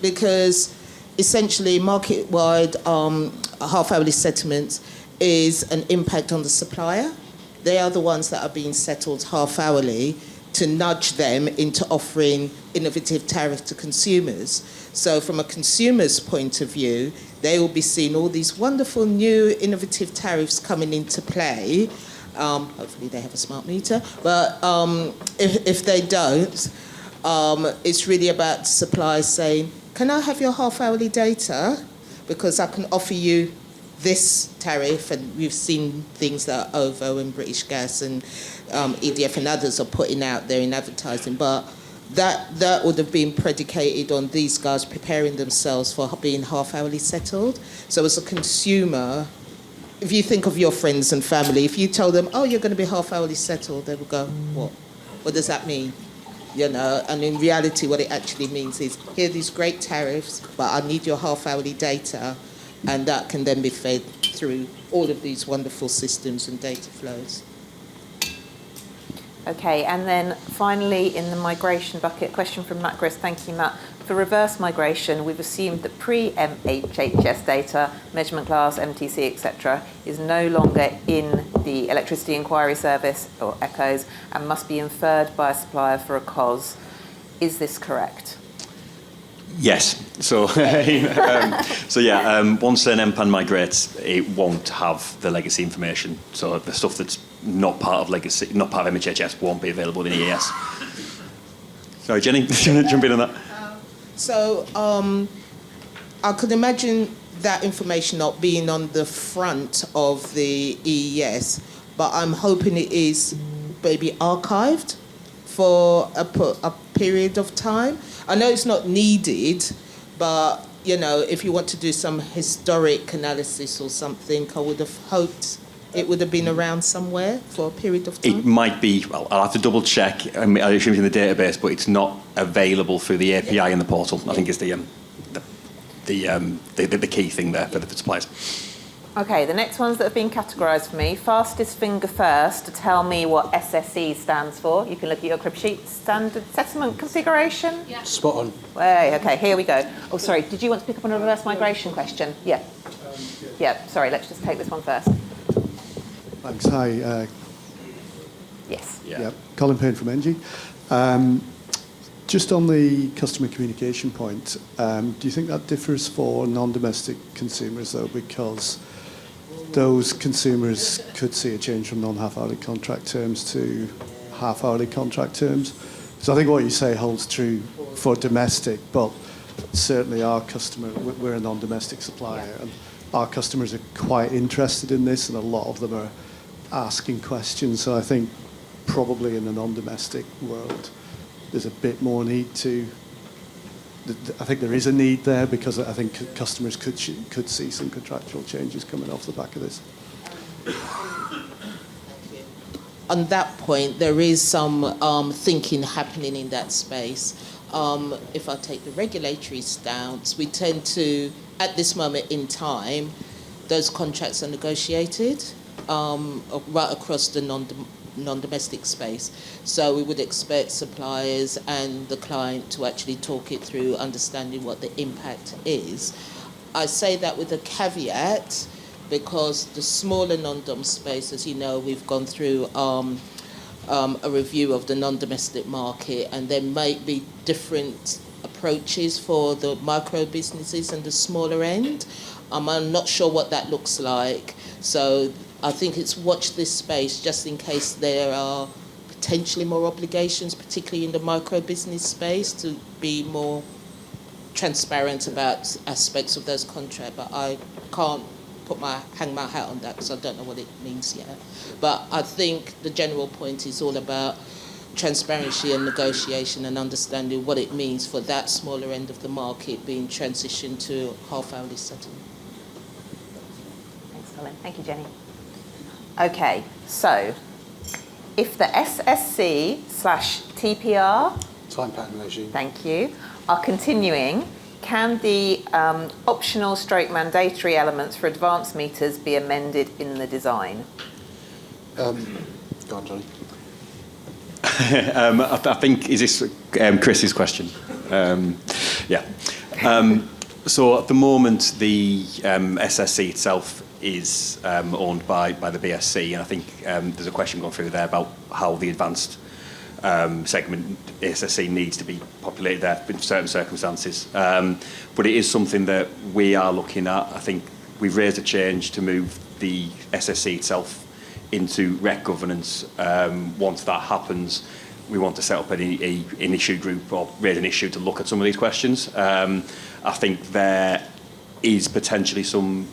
because essentially market-wide half-hourly settlements is an impact on the supplier. They are the ones that are being settled half-hourly to nudge them into offering innovative tariffs to consumers. So from a consumer's point of view, they will be seeing all these wonderful new innovative tariffs coming into play. Hopefully they have a smart meter, but if they don't, it's really about suppliers saying, can I have your half-hourly data? Because I can offer you this tariff, and we've seen things that OVO and British Gas and EDF and others are putting out there in advertising, but that would have been predicated on these guys preparing themselves for being half-hourly settled. So as a consumer, if you think of your friends and family, if you tell them, oh, you're going to be half-hourly settled, they will go, what? What does that mean? You know, and in reality, what it actually means is, here are these great tariffs, but I need your half-hourly data, and that can then be fed through all of these wonderful systems and data flows. Okay, and then finally in the migration bucket, question from Matt Grist. Thank you, Matt. For reverse migration, we've assumed that pre-MHHS data, measurement class, MTC, etc., is no longer in the Electricity Inquiry Service, or ECHOS, and must be inferred by a supplier for a COS. Is this correct? Yes. So, once an MPAN migrates, it won't have the legacy information. So the stuff that's not part of legacy, not part of MHHS, won't be available in EAS. Sorry, Jenny, do you want to jump in on that? I could imagine that information not being on the front of the EES, but I'm hoping it is maybe archived for a period of time. I know it's not needed, but, you know, if you want to do some historic analysis or something, I would have hoped it would have been around somewhere for a period of time. It might be, well, I'll have to double check. I assume it's in the database, but it's not available through the API in the portal. I think is the key thing there for the suppliers. Okay, the next ones that have been categorised for me. Fastest finger first to tell me what SSE stands for. You can look at your crib sheet. Standard Settlement Configuration? Yeah. Spot on. Okay, here we go. Oh, sorry, did you want to pick up on a reverse migration question? Yeah. Yeah, sorry, let's just take this one first. Thanks. Hi. Yes. Yeah. Colin Payne from Engie. Just on the customer communication point, do you think that differs for non-domestic consumers, though, because those consumers could see a change from non-half-hourly contract terms to half-hourly contract terms? So I think what you say holds true for domestic, but certainly our customer, we're a non-domestic supplier, and our customers are quite interested in this, and a lot of them are asking questions. So I think probably in the non-domestic world, there's a bit more need to. I think there is a need there because I think customers could see some contractual changes coming off the back of this. On that point, there is some thinking happening in that space. If I take the regulatory stance, we tend to, at this moment in time, those contracts are negotiated right across the non-domestic space. So we would expect suppliers and the client to actually talk it through, understanding what the impact is. I say that with a caveat, because the smaller non-dom space, as you know, we've gone through a review of the non-domestic market, and there might be different approaches for the micro businesses and the smaller end. I'm not sure what that looks like. So I think it's watch this space just in case there are potentially more obligations, particularly in the micro business space, to be more transparent about aspects of those contracts. But I can't hang my hat on that because I don't know what it means yet. But I think the general point is all about transparency and negotiation and understanding what it means for that smaller end of the market being transitioned to half-hourly settlement. Thanks, Colin. Thank you, Jenny. Okay, so if the SSC/TPR, Time pattern regime. thank you, are continuing, can the optional / mandatory elements for advanced meters be amended in the design? Go on, Jonny. I think, is this Chris's question? So at the moment, the SSC itself is owned by the BSC, and I think there's a question going through there about how the advanced segment SSC needs to be populated there in certain circumstances. But it is something that we are looking at. I think we've raised a change to move the SSC itself into REC governance. Once that happens, we want to set up an issue group or raise an issue to look at some of these questions. I think there is potentially some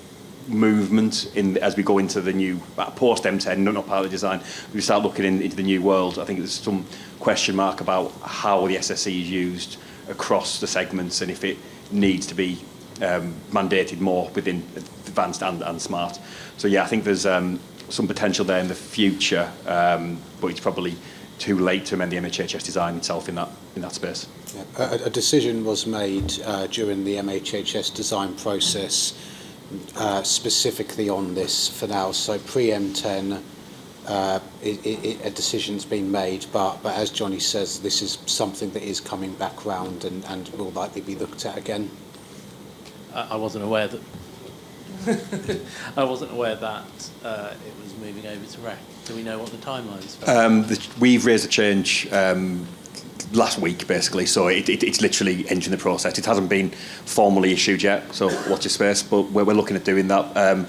movement as we go into the new post M10, not part of the design. We start looking into the new world. I think there's some question mark about how the SSC is used across the segments and if it needs to be mandated more within advanced and smart. So yeah, I think there's some potential there in the future, but it's probably too late to amend the MHHS design itself in that space. Yeah. A decision was made during the MHHS design process specifically on this for now. So pre-M10, a decision's been made, but as Jonny says, this is something that is coming back round and will likely be looked at again. I wasn't aware that it was moving over to REC. Do we know what the timelines are? We've raised a change last week, basically, so it's literally entering the process. It hasn't been formally issued yet, so watch your space, but we're looking at doing that.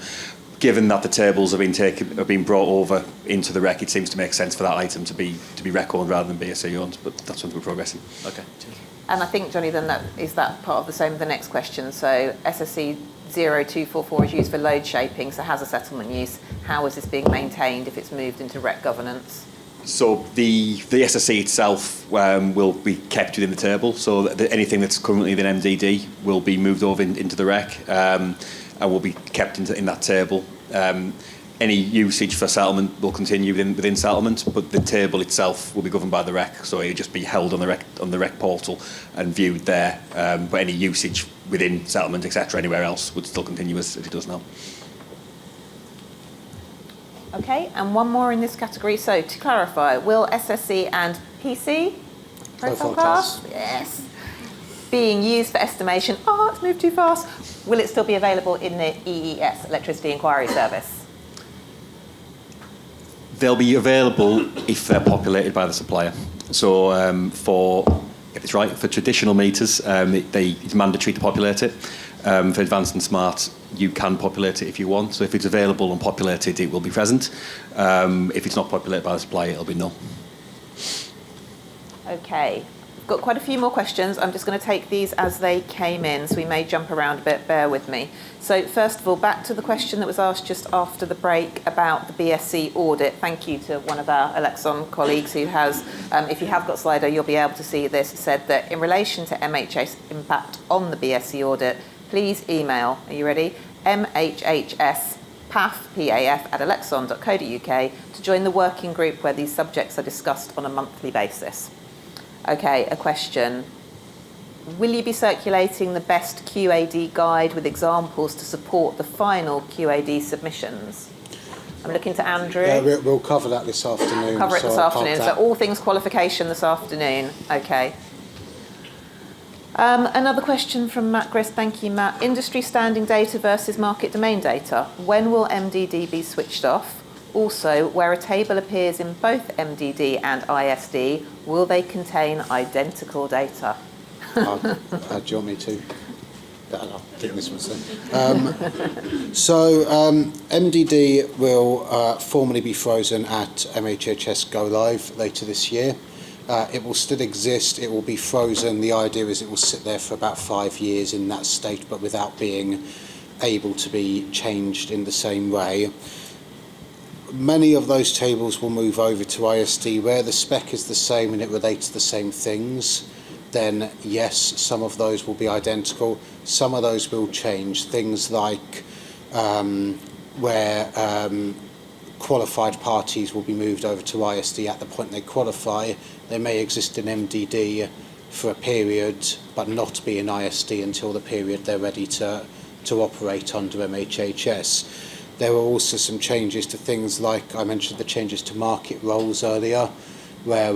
Given that the tables have been brought over into the REC, it seems to make sense for that item to be REC owned rather than BSC owned, but that's something we're progressing. Okay, cheers. And I think, Jonny, then that part of the same as the next question. So SSC 0244 is used for load shaping, so has a settlement use. How is this being maintained if it's moved into REC governance? So the SSC itself will be kept within the table. So anything that's currently within MDD will be moved over into the REC and will be kept in that table. Any usage for settlement will continue within settlement, but the table itself will be governed by the REC. So it will just be held on the REC portal and viewed there. But any usage within settlement, etc., anywhere else would still continue as it does now. Okay, and one more in this category. So to clarify, will SSC and PC, profile class, yes, being used for estimation, it's moved too fast, will it still be available in the EES, Electricity Inquiry Service? They'll be available if they're populated by the supplier. So if it's right, for traditional meters, it's mandatory to populate it. For advanced and smart, you can populate it if you want. So if it's available and populated, it will be present. If it's not populated by the supplier, it'll be null. Okay. We've got quite a few more questions. I'm just going to take these as they came in, so we may jump around a bit. Bear with me. So first of all, back to the question that was asked just after the break about the BSc audit. Thank you to one of our Alexon colleagues who has, if you have got Slido, you'll be able to see this, said that in relation to MHHS impact on the BSc audit, please email, are you ready? MHHS PAF, PAF at alexon.co.uk to join the working group where these subjects are discussed on a monthly basis. Okay, a question. Will you be circulating the best QAD guide with examples to support the final QAD submissions? I'm looking to Andrew. Yeah, we'll cover that this afternoon. Cover it so this I'll park afternoon. So that. all things qualification this afternoon. Okay. Another question from Matt Grist. Thank you, Matt. Industry standing data versus market domain data. When will MDD be switched off? Also, where a table appears in both MDD and ISD, will they contain identical data? Do you want me to? I think this one's then. MDD will formally be frozen at MHHS Go Live later this year. It will still exist, it will be frozen. The idea is it will sit there for about 5 years in that state, but without being able to be changed in the same way. Many of those tables will move over to ISD where the spec is the same and it relates to the same things. Then yes, some of those will be identical. Some of those will change. Things like where qualified parties will be moved over to ISD at the point they qualify. They may exist in MDD for a period, but not be in ISD until the period they're ready to operate under MHHS. There were also some changes to things like, I mentioned the changes to market roles earlier, where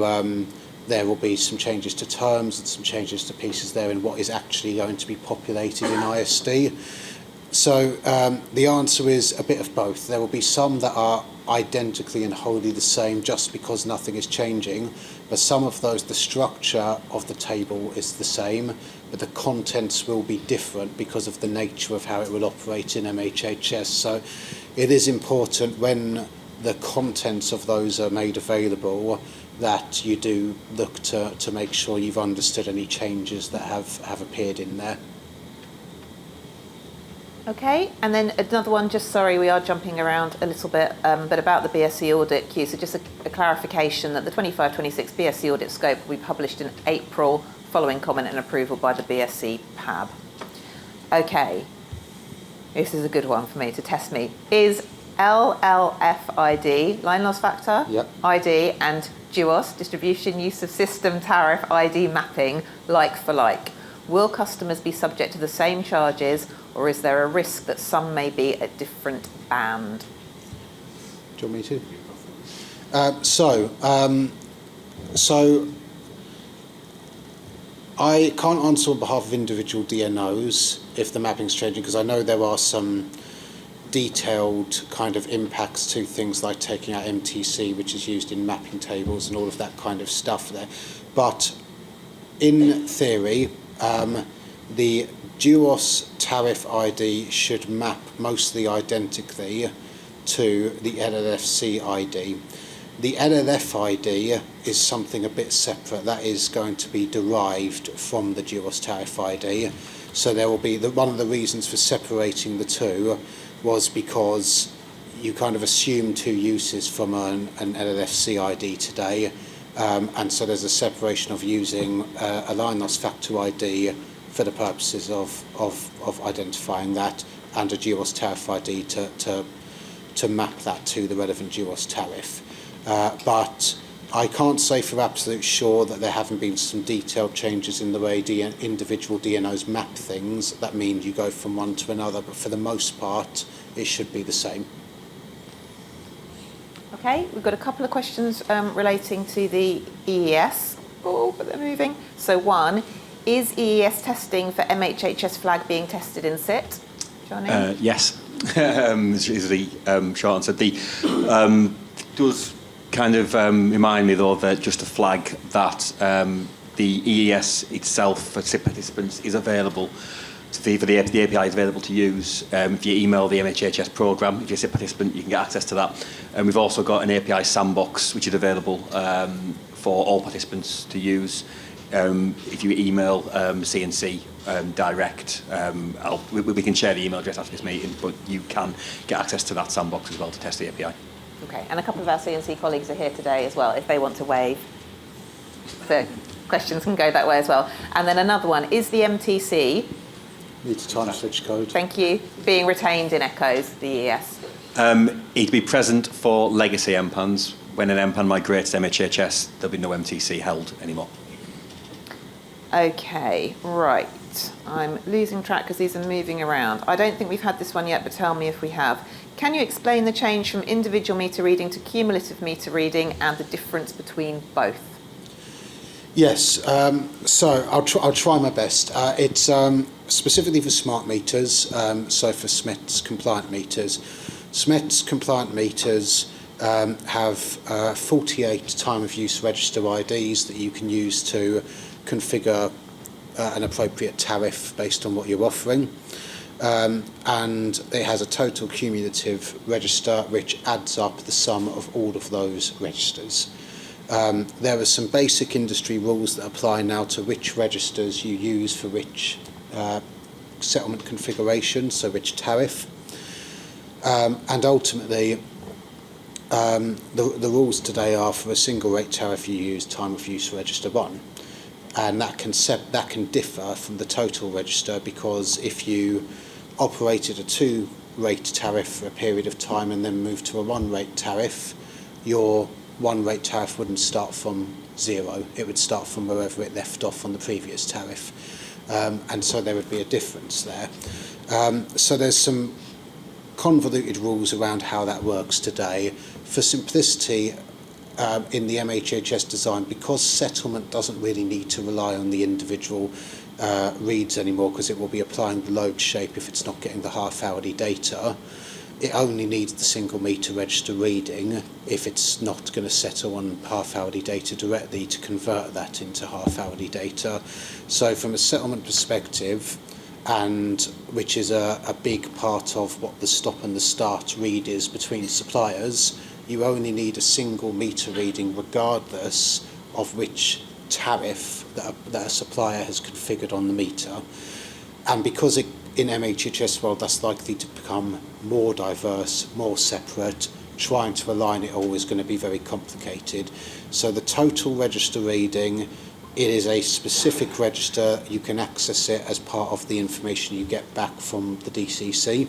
there will be some changes to terms and some changes to pieces there in what is actually going to be populated in ISD. So the answer is a bit of both. There will be some that are identically and wholly the same just because nothing is changing, but some of those, the structure of the table is the same, but the contents will be different because of the nature of how it will operate in MHHS. So it is important when the contents of those are made available that you do look to make sure you've understood any changes that have appeared in there. Okay, and then another one, just sorry, we are jumping around a little bit, but about the BSc audit queue. So just a clarification that the 25-26 BSc audit scope will be published in April, following comment and approval by the BSc PAB. Okay, this is a good one for me to test me. Is LLFID, line loss factor, Yep. ID, and DUOS, distribution use of system tariff ID mapping, like for like? Will customers be subject to the same charges, or is there a risk that some may be at different band? Do you want me to? So I can't answer on behalf of individual DNOs if the mapping's changing, because I know there are some detailed kind of impacts to things like taking out MTC, which is used in mapping tables and all of that kind of stuff there. But in theory, the DUOS tariff ID should map mostly identically to the LLFC ID. The LLF ID is something a bit separate. That is going to be derived from the DUOS tariff ID. So there will be, one of the reasons for separating the two was because you kind of assume two uses from an LLFC ID today. And so there's a separation of using a line loss factor ID for the purposes of identifying that, and a DUOS tariff ID to map that to the relevant DUOS tariff. But I can't say for absolute sure that there haven't been some detailed changes in the way individual DNOs map things. That means you go from one to another, but for the most part, it should be the same. Okay, we've got a couple of questions relating to the EES. Oh, but they're moving. So one, is EES testing for MHHS flag being tested in SIT? Jonny? Yes, is the short answer. The does kind of remind me though that just to flag that the EES itself for SIT participants is available. The API is available to use. If you email the MHHS programme, if you're a SIT participant, you can get access to that. And we've also got an API sandbox, which is available for all participants to use. If you email CNC direct, we can share the email address after this meeting, but you can get access to that sandbox as well to test the API. Okay, and a couple of our CNC colleagues are here today as well, if they want to wave. So questions can go that way as well. And then another one, is the MTC, Meter time switch code. thank you, being retained in ECHOs, the ES? It'd be present for legacy MPANs. When an MPAN migrates to MHHS, there'll be no MTC held anymore. Okay, right. I'm losing track because these are moving around. I don't think we've had this one yet, but tell me if we have. Can you explain the change from individual meter reading to cumulative meter reading and the difference between both? Yes, so I'll try my best. It's specifically for smart meters, so for SMETS compliant meters. SMETS compliant meters have 48 time of use register IDs that you can use to configure an appropriate tariff based on what you're offering. And it has a total cumulative register which adds up the sum of all of those registers. There are some basic industry rules that apply now to which registers you use for which settlement configuration, so which tariff. And ultimately, the rules today are for a single rate tariff you use time of use register 1. And that can differ from the total register, because if you operated a 2-rate tariff for a period of time and then moved to a 1-rate tariff, your 1-rate tariff wouldn't start from 0. It would start from wherever it left off on the previous tariff. And so there would be a difference there. So there's some convoluted rules around how that works today. For simplicity, in the MHHS design, because settlement doesn't really need to rely on the individual reads anymore, because it will be applying the load shape if it's not getting the half-hourly data, it only needs the single meter register reading if it's not going to settle on half-hourly data directly to convert that into half-hourly data. So from a settlement perspective, and which is a big part of what the stop and the start read is between suppliers, you only need a single meter reading regardless of which tariff that a supplier has configured on the meter. And because in MHHS world that's likely to become more diverse, more separate, trying to align it all is going to be very complicated. So the total register reading, it is a specific register. You can access it as part of the information you get back from the DCC.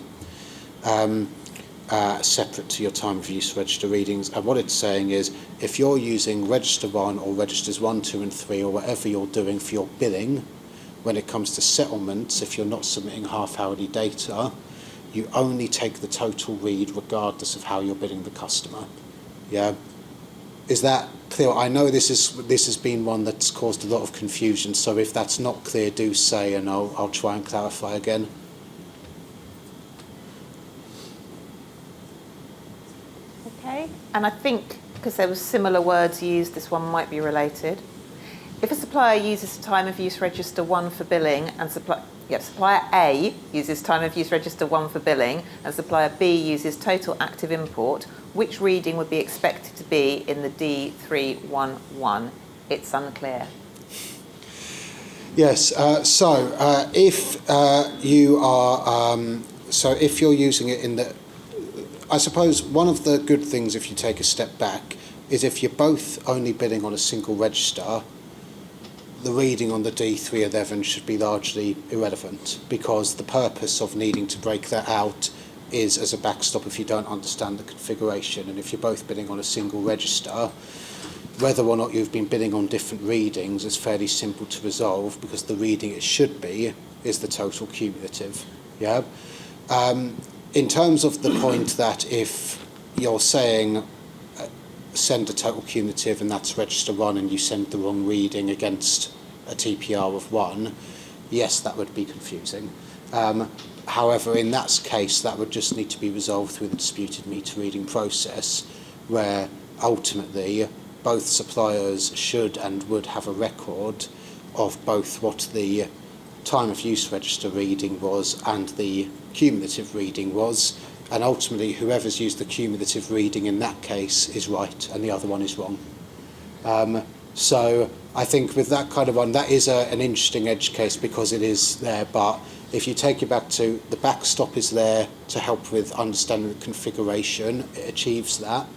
Separate to your time of use register readings. And what it's saying is, if you're using register 1 or registers 1, 2 and 3 or whatever you're doing for your billing, when it comes to settlements, if you're not submitting half-hourly data, you only take the total read regardless of how you're billing the customer. Yeah? Is that clear? I know this has been one that's caused a lot of confusion, so if that's not clear, do say and I'll try and clarify again. Okay, and I think because there were similar words used, this one might be related. If a supplier uses time of use register 1 for billing and supplier A uses time of use register 1 for billing and supplier B uses total active import, which reading would be expected to be in the D311? It's unclear. Yes, if you're using it in the, I suppose one of the good things if you take a step back is if you're both only bidding on a single register, the reading on the D311 should be largely irrelevant, because the purpose of needing to break that out is as a backstop if you don't understand the configuration. And if you're both bidding on a single register, whether or not you've been bidding on different readings is fairly simple to resolve, because the reading it should be is the total cumulative. Yeah. In terms of the point that if you're saying send a total cumulative and that's register 1 and you send the wrong reading against a TPR of 1, yes, that would be confusing. However, in that case, that would just need to be resolved through the disputed meter reading process, where ultimately both suppliers should and would have a record of both what the time of use register reading was and the cumulative reading was, and ultimately whoever's used the cumulative reading in that case is right and the other one is wrong. So I think with that kind of one, that is an interesting edge case because it is there. But if you take it back to the backstop is there to help with understanding the configuration, it achieves that.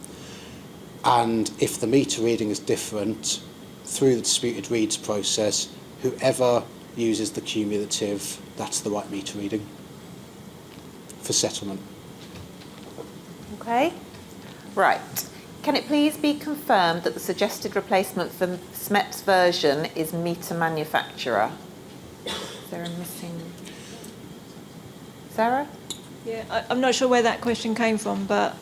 And if the meter reading is different, through the disputed reads process, whoever uses the cumulative, that's the right meter reading for settlement. Okay. Right. Can it please be confirmed that the suggested replacement for SMET's version is meter manufacturer? Is there a missing... Sarah? Yeah, I'm not sure where that question came from, but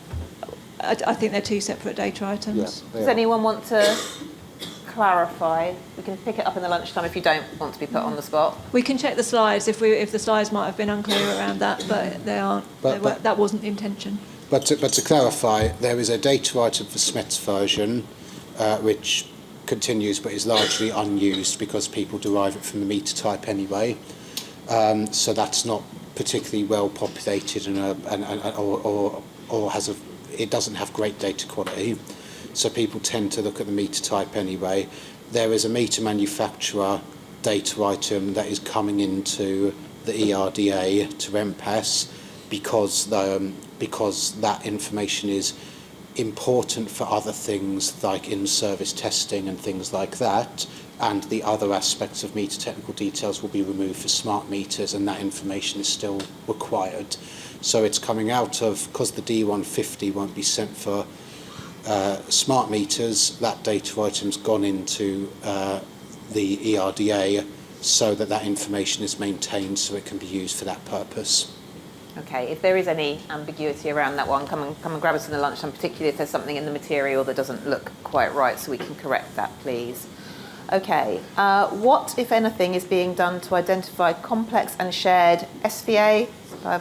I think they're two separate data items. Does anyone want to clarify? We can pick it up in the lunchtime if you don't want to be put on the spot. We can check the slides if the slides might have been unclear around that, but they aren't. That wasn't the intention. But to clarify, there is a data item for SMET's version, which continues but is largely unused because people derive it from the meter type anyway. So that's not particularly well populated or has it doesn't have great data quality. So people tend to look at the meter type anyway. There is a meter manufacturer data item that is coming into the ERDA to MPAS because that information is important for other things like in-service testing and things like that, and the other aspects of meter technical details will be removed for smart meters, and that information is still required. So it's coming out of, because the D150 won't be sent for smart meters, that data item's gone into the ERDA so that information is maintained so it can be used for that purpose. Okay, if there is any ambiguity around that one, come and grab us in the lunchtime, particularly if there's something in the material that doesn't look quite right, so we can correct that, please. Okay, what, if anything, is being done to identify complex and shared SVA,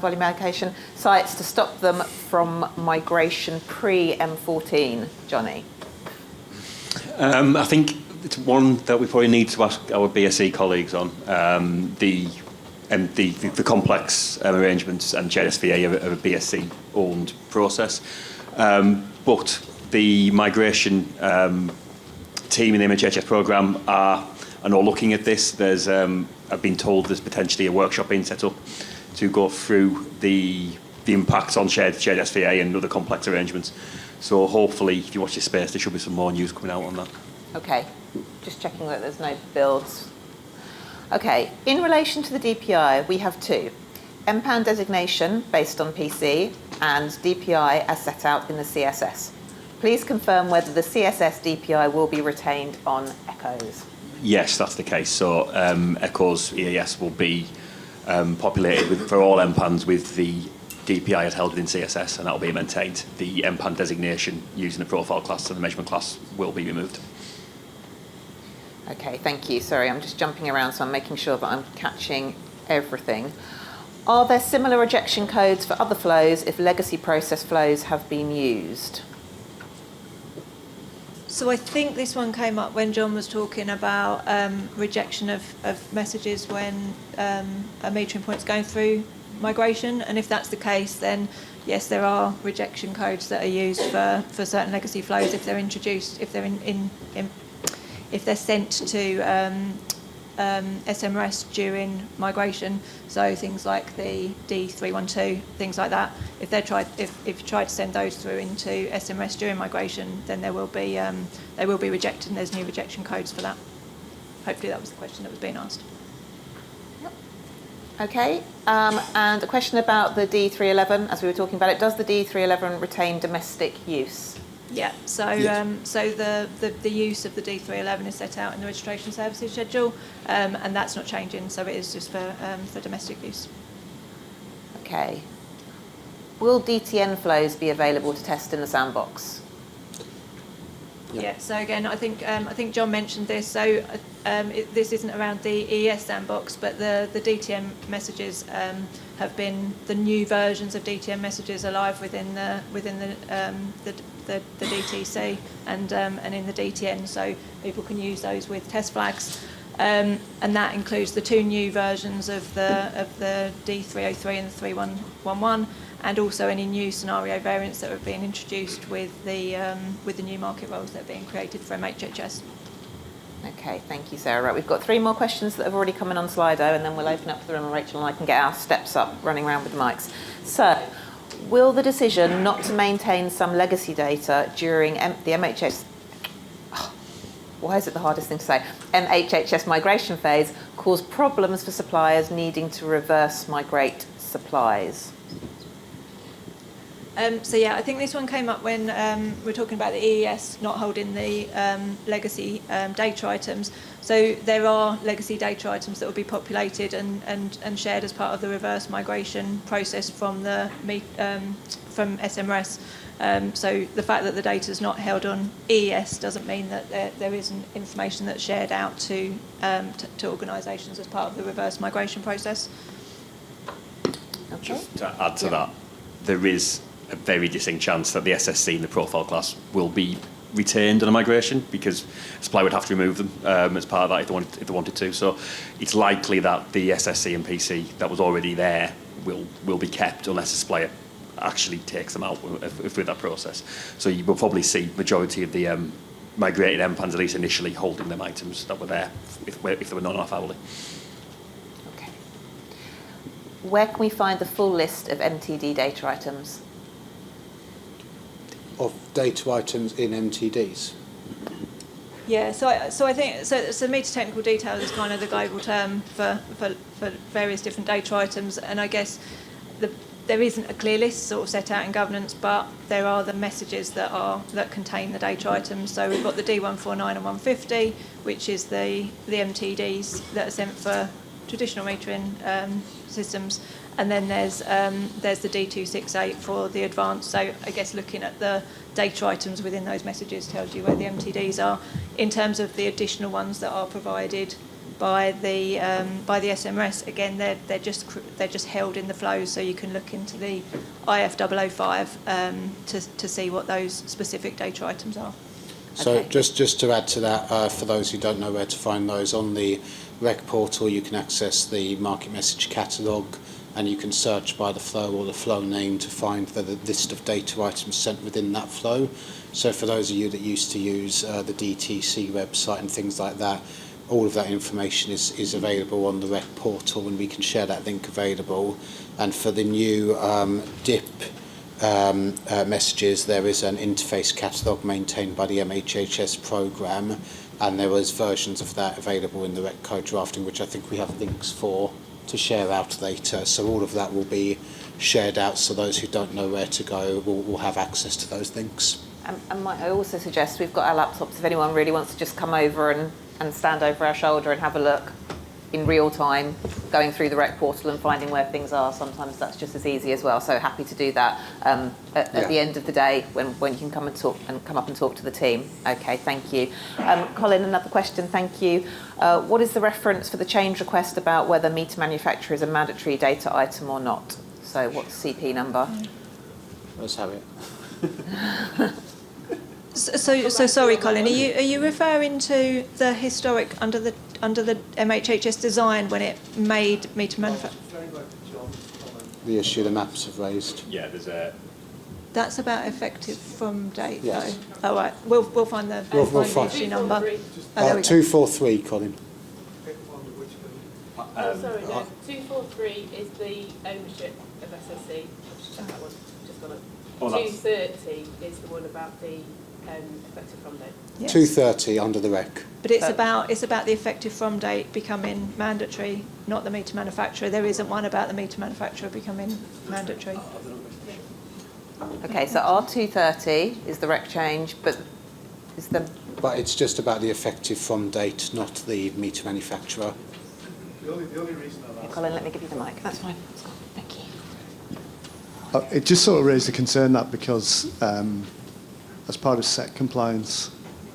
volume allocation, sites to stop them from migration pre-M14, Jonny? I think it's one that we probably need to ask our BSc colleagues on. The complex arrangements and shared SVA are a BSc-owned process. But the migration team in the MHHS programme are all looking at this. I've been told there's potentially a workshop being set up to go through the impacts on shared SVA and other complex arrangements. So hopefully, if you watch this space, there should be some more news coming out on that. Okay, just checking that there's no builds. Okay, in relation to the DPI, we have two. MPAN designation based on PC and DPI as set out in the CSS. Please confirm whether the CSS DPI will be retained on ECHOs. Yes, that's the case. So ECHOs EAS will be populated for all MPANs with the DPI as held within CSS, and that will be maintained. The MPAN designation using the profile class and the measurement class will be removed. Okay, thank you. Sorry, I'm just jumping around, so I'm making sure that I'm catching everything. Are there similar rejection codes for other flows if legacy process flows have been used? So I think this one came up when John was talking about rejection of messages when a metering point's going through migration, and if that's the case, then yes, there are rejection codes that are used for certain legacy flows if they're introduced, if they're if they're sent to SMRS during migration. So things like the D312, things like that. If you try to send those through into SMRS during migration, then they will be rejected, and there's new rejection codes for that. Hopefully that was the question that was being asked. Okay, and a question about the D311, as we were talking about it. Does the D311 retain domestic use? Yeah, so the use of the D311 is set out in the registration services schedule, and that's not changing, so it is just for domestic use. Okay. Will DTN flows be available to test in the sandbox? Yeah. So again, I think John mentioned this. So this isn't around the EES sandbox, but the DTM messages have been, the new versions of DTM messages are live within the DTC and in the DTN, so people can use those with test flags, and that includes the two new versions of the D303 and the 3111, and also any new scenario variants that are being introduced with the new market roles that are being created for MHHS. Okay, thank you, Sarah. Right, we've got 3 more questions that have already come in on Slido, and then we'll open up to the room, and Rachel and I can get our steps up running around with the mics. So, will the decision not to maintain some legacy data during the MHS... why is it the hardest thing to say? MHHS migration phase cause problems for suppliers needing to reverse migrate supplies? So yeah, I think this one came up when we're talking about the EES not holding the legacy data items. So there are legacy data items that will be populated and shared as part of the reverse migration process from from SMRS. So the fact that the data is not held on EES doesn't mean that there isn't information that's shared out to organisations as part of the reverse migration process. Okay. Just to add to that, there is a very distinct chance that the SSC and the profile class will be retained on a migration, because a supplier would have to remove them as part of that if they wanted to. So it's likely that the SSC and PC that was already there will be kept unless a supplier actually takes them out with that process. So you will probably see majority of the migrated MPANs, at least initially, holding them items that were there if they were non-off hourly. Okay. Where can we find the full list of MTD data items? Of data items in MTDs? Yeah, so I think so meter technical detail is kind of the global term for various different data items, and I guess there isn't a clear list sort of set out in governance, but there are the messages that contain the data items. So we've got the D149 and 150, which is the MTDs that are sent for traditional metering systems, and then there's the D268 for the advanced. So I guess looking at the data items within those messages tells you where the MTDs are. In terms of the additional ones that are provided by the SMRS, again they're just held in the flows, so you can look into the IF005 to see what those specific data items are. So Okay. just to add to that, for those who don't know where to find those, on the REC portal you can access the market message catalogue, and you can search by the flow or the flow name to find the list of data items sent within that flow. So for those of you that used to use the DTC website and things like that, all of that information is available on the REC portal, and we can share that link available. And for the new DIP messages, there is an interface catalogue maintained by the MHHS programme, and there was versions of that available in the REC code drafting, which I think we have links for to share out later. So all of that will be shared out, so those who don't know where to go will have access to those links. And might I also suggest we've got our laptops if anyone really wants to just come over and stand over our shoulder and have a look in real time, going through the REC portal and finding where things are. Sometimes that's just as easy as well. So happy to do that at the end of the day when you can come up and talk to the team. Okay, thank you. Colin, another question. Thank you. What is the reference for the change request about whether meter manufacturer is a mandatory data item or not? So what's CP number? Let's have it. So sorry, Colin. Are you referring to the historic under the MHHS design when it made meter manufacture? The issue the maps have raised. Yeah, there's a... That's about effective from date, Yes. though. Oh, right. We'll find the We'll find the issue number. Oh, there we go. 243, Colin. sorry, no. 243 is the ownership of SSC. Just check that one. Just got it. Oh, that's- 230 is the one about the effective from date. Yes. 230 under the REC. But it's about the effective from date becoming mandatory, not the meter manufacturer. There isn't one about the meter manufacturer becoming mandatory. Okay, so R230 is the REC change, but is the... But it's just about the effective from date, not the meter manufacturer. The only reason I've asked... Colin, let me give you the mic. That's fine. Thank you. It just sort of raised a concern that because as part of SEC compliance,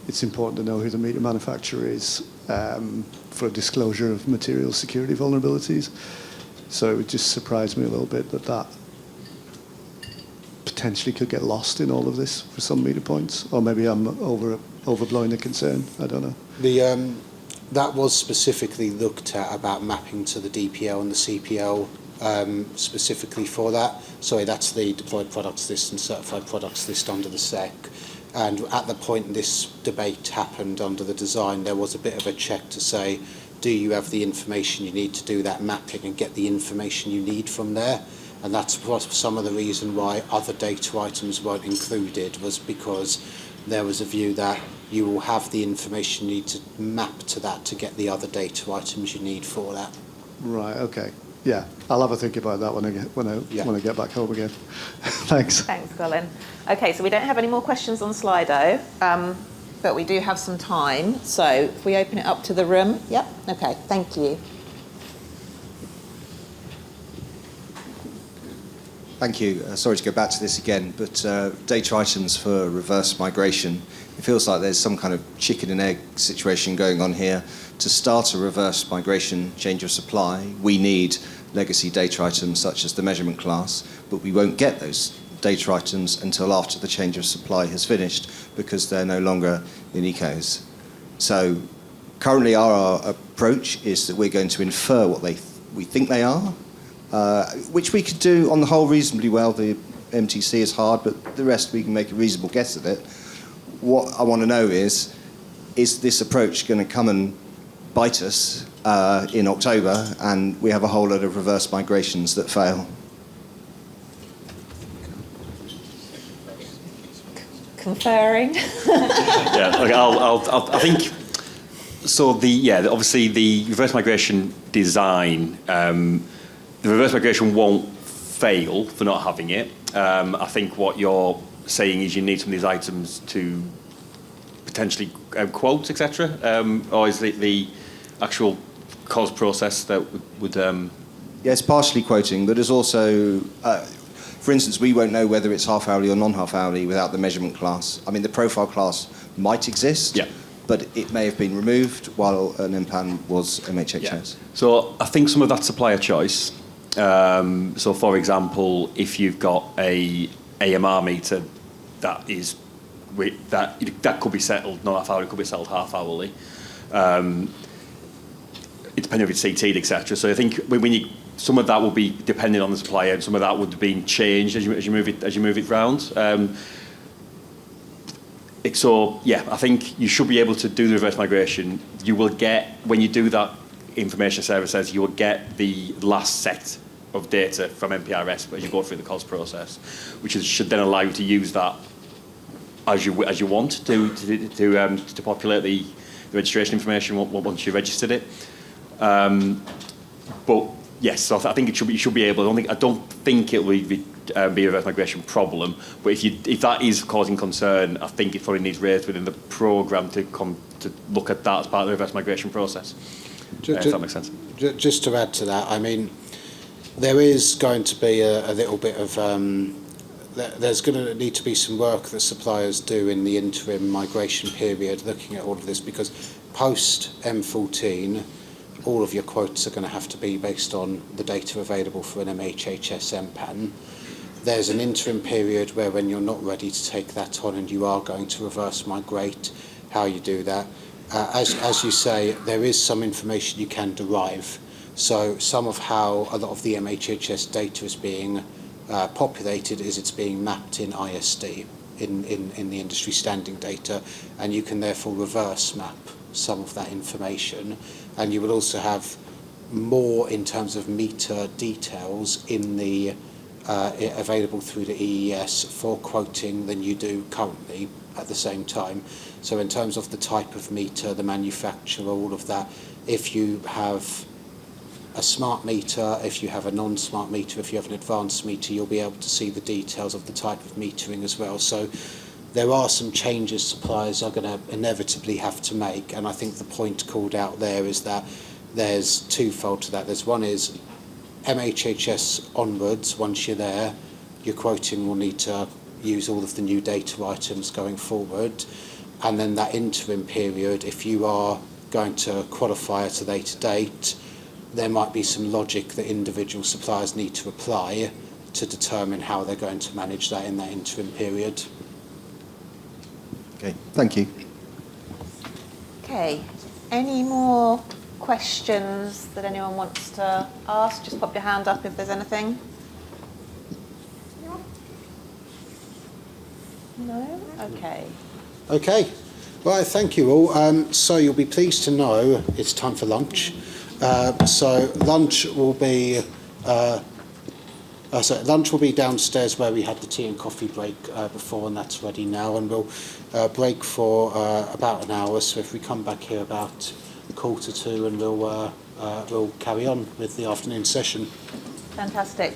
it's important to know who the meter manufacturer is for disclosure of material security vulnerabilities. So it would just surprise me a little bit that potentially could get lost in all of this for some meter points, or maybe I'm overblowing the concern. I don't know. That was specifically looked at about mapping to the DPL and the CPL specifically for that. Sorry, that's the deployed products list and certified products list under the SEC. And at the point this debate happened under the design, there was a bit of a check to say, do you have the information you need to do that mapping and get the information you need from there? And that's some of the reason why other data items weren't included, was because there was a view that you will have the information you need to map to that to get the other data items you need for that. Right, okay. Yeah, I'll have a think about that when I get back home again. Thanks. Thanks, Colin. Okay, so we don't have any more questions on Slido, but we do have some time. So if we open it up to the room. Yep, okay, thank you. Thank you. Sorry to go back to this again, but data items for reverse migration, it feels like there's some kind of chicken and egg situation going on here. To start a reverse migration change of supply, we need legacy data items such as the measurement class, but we won't get those data items until after the change of supply has finished because they're no longer in ecos. So currently our approach is that we're going to infer what we think they are, which we could do on the whole reasonably well. The MTC is hard, but the rest we can make a reasonable guess at it. What I want to know is this approach going to come and bite us in October and we have a whole load of reverse migrations that fail? Conferring. Yeah, okay, I think so. Obviously the reverse migration design, the reverse migration won't fail for not having it. I think what you're saying is you need some of these items to potentially quote, etc. Or is it the actual cause process that would? Yes, partially quoting, but there's also. For instance, we won't know whether it's half-hourly or non-half-hourly without the measurement class. I mean, the profile class might exist, but it may have been removed while an MPAN was MHHS. Yeah. So I think some of that supplier choice. So, for example, if you've got a AMR meter that could be settled non-half-hourly, it could be settled half-hourly. It depends if it's CT'd, etc. So I think when you some of that will be depending on the supplier, and some of that would have been changed as you move it round. So yeah, I think you should be able to do the reverse migration. You will get, when you do that, information services, you will get the last set of data from MPRS as you go through the COS process, which should then allow you to use that as you want to populate the registration information once you've registered it. But yes, so I think you should be able. I don't think it will be a reverse migration problem. But if that is causing concern, I think it probably needs raised within the programme to look at that as part of the reverse migration process. If that makes sense. Just to add to that, I mean, there is going to be a little bit of. There's going to need to be some work that suppliers do in the interim migration period, looking at all of this, because post M14. All of your quotes are going to have to be based on the data available for an MHHS MPAN. There's an interim period where when you're not ready to take that on and you are going to reverse migrate, how you do that. As you say, there is some information you can derive. So some of how a lot of the MHHS data is being populated is it's being mapped in ISD, in the industry standing data, and you can therefore reverse map some of that information. And you will also have more in terms of meter details in the available through the EES for quoting than you do currently at the same time. So in terms of the type of meter, the manufacturer, all of that, if you have a smart meter, if you have a non-smart meter, if you have an advanced meter, you'll be able to see the details of the type of metering as well. So there are some changes suppliers are going to inevitably have to make, and I think the point called out there is that there's twofold to that. There's one is MHHS onwards, once you're there, your quoting will need to use all of the new data items going forward, and then that interim period, if you are going to qualify at a later date, there might be some logic that individual suppliers need to apply to determine how they're going to manage that in that interim period. Okay, thank you. Okay, any more questions that anyone wants to ask? Just pop your hand up if there's anything. No? Okay. Okay. Right, thank you all. So you'll be pleased to know it's time for lunch. So lunch will be downstairs where we had the tea and coffee break before, and that's ready now. And we'll break for about an hour. So if we come back here about 1:45, and we'll carry on with the afternoon session. Fantastic.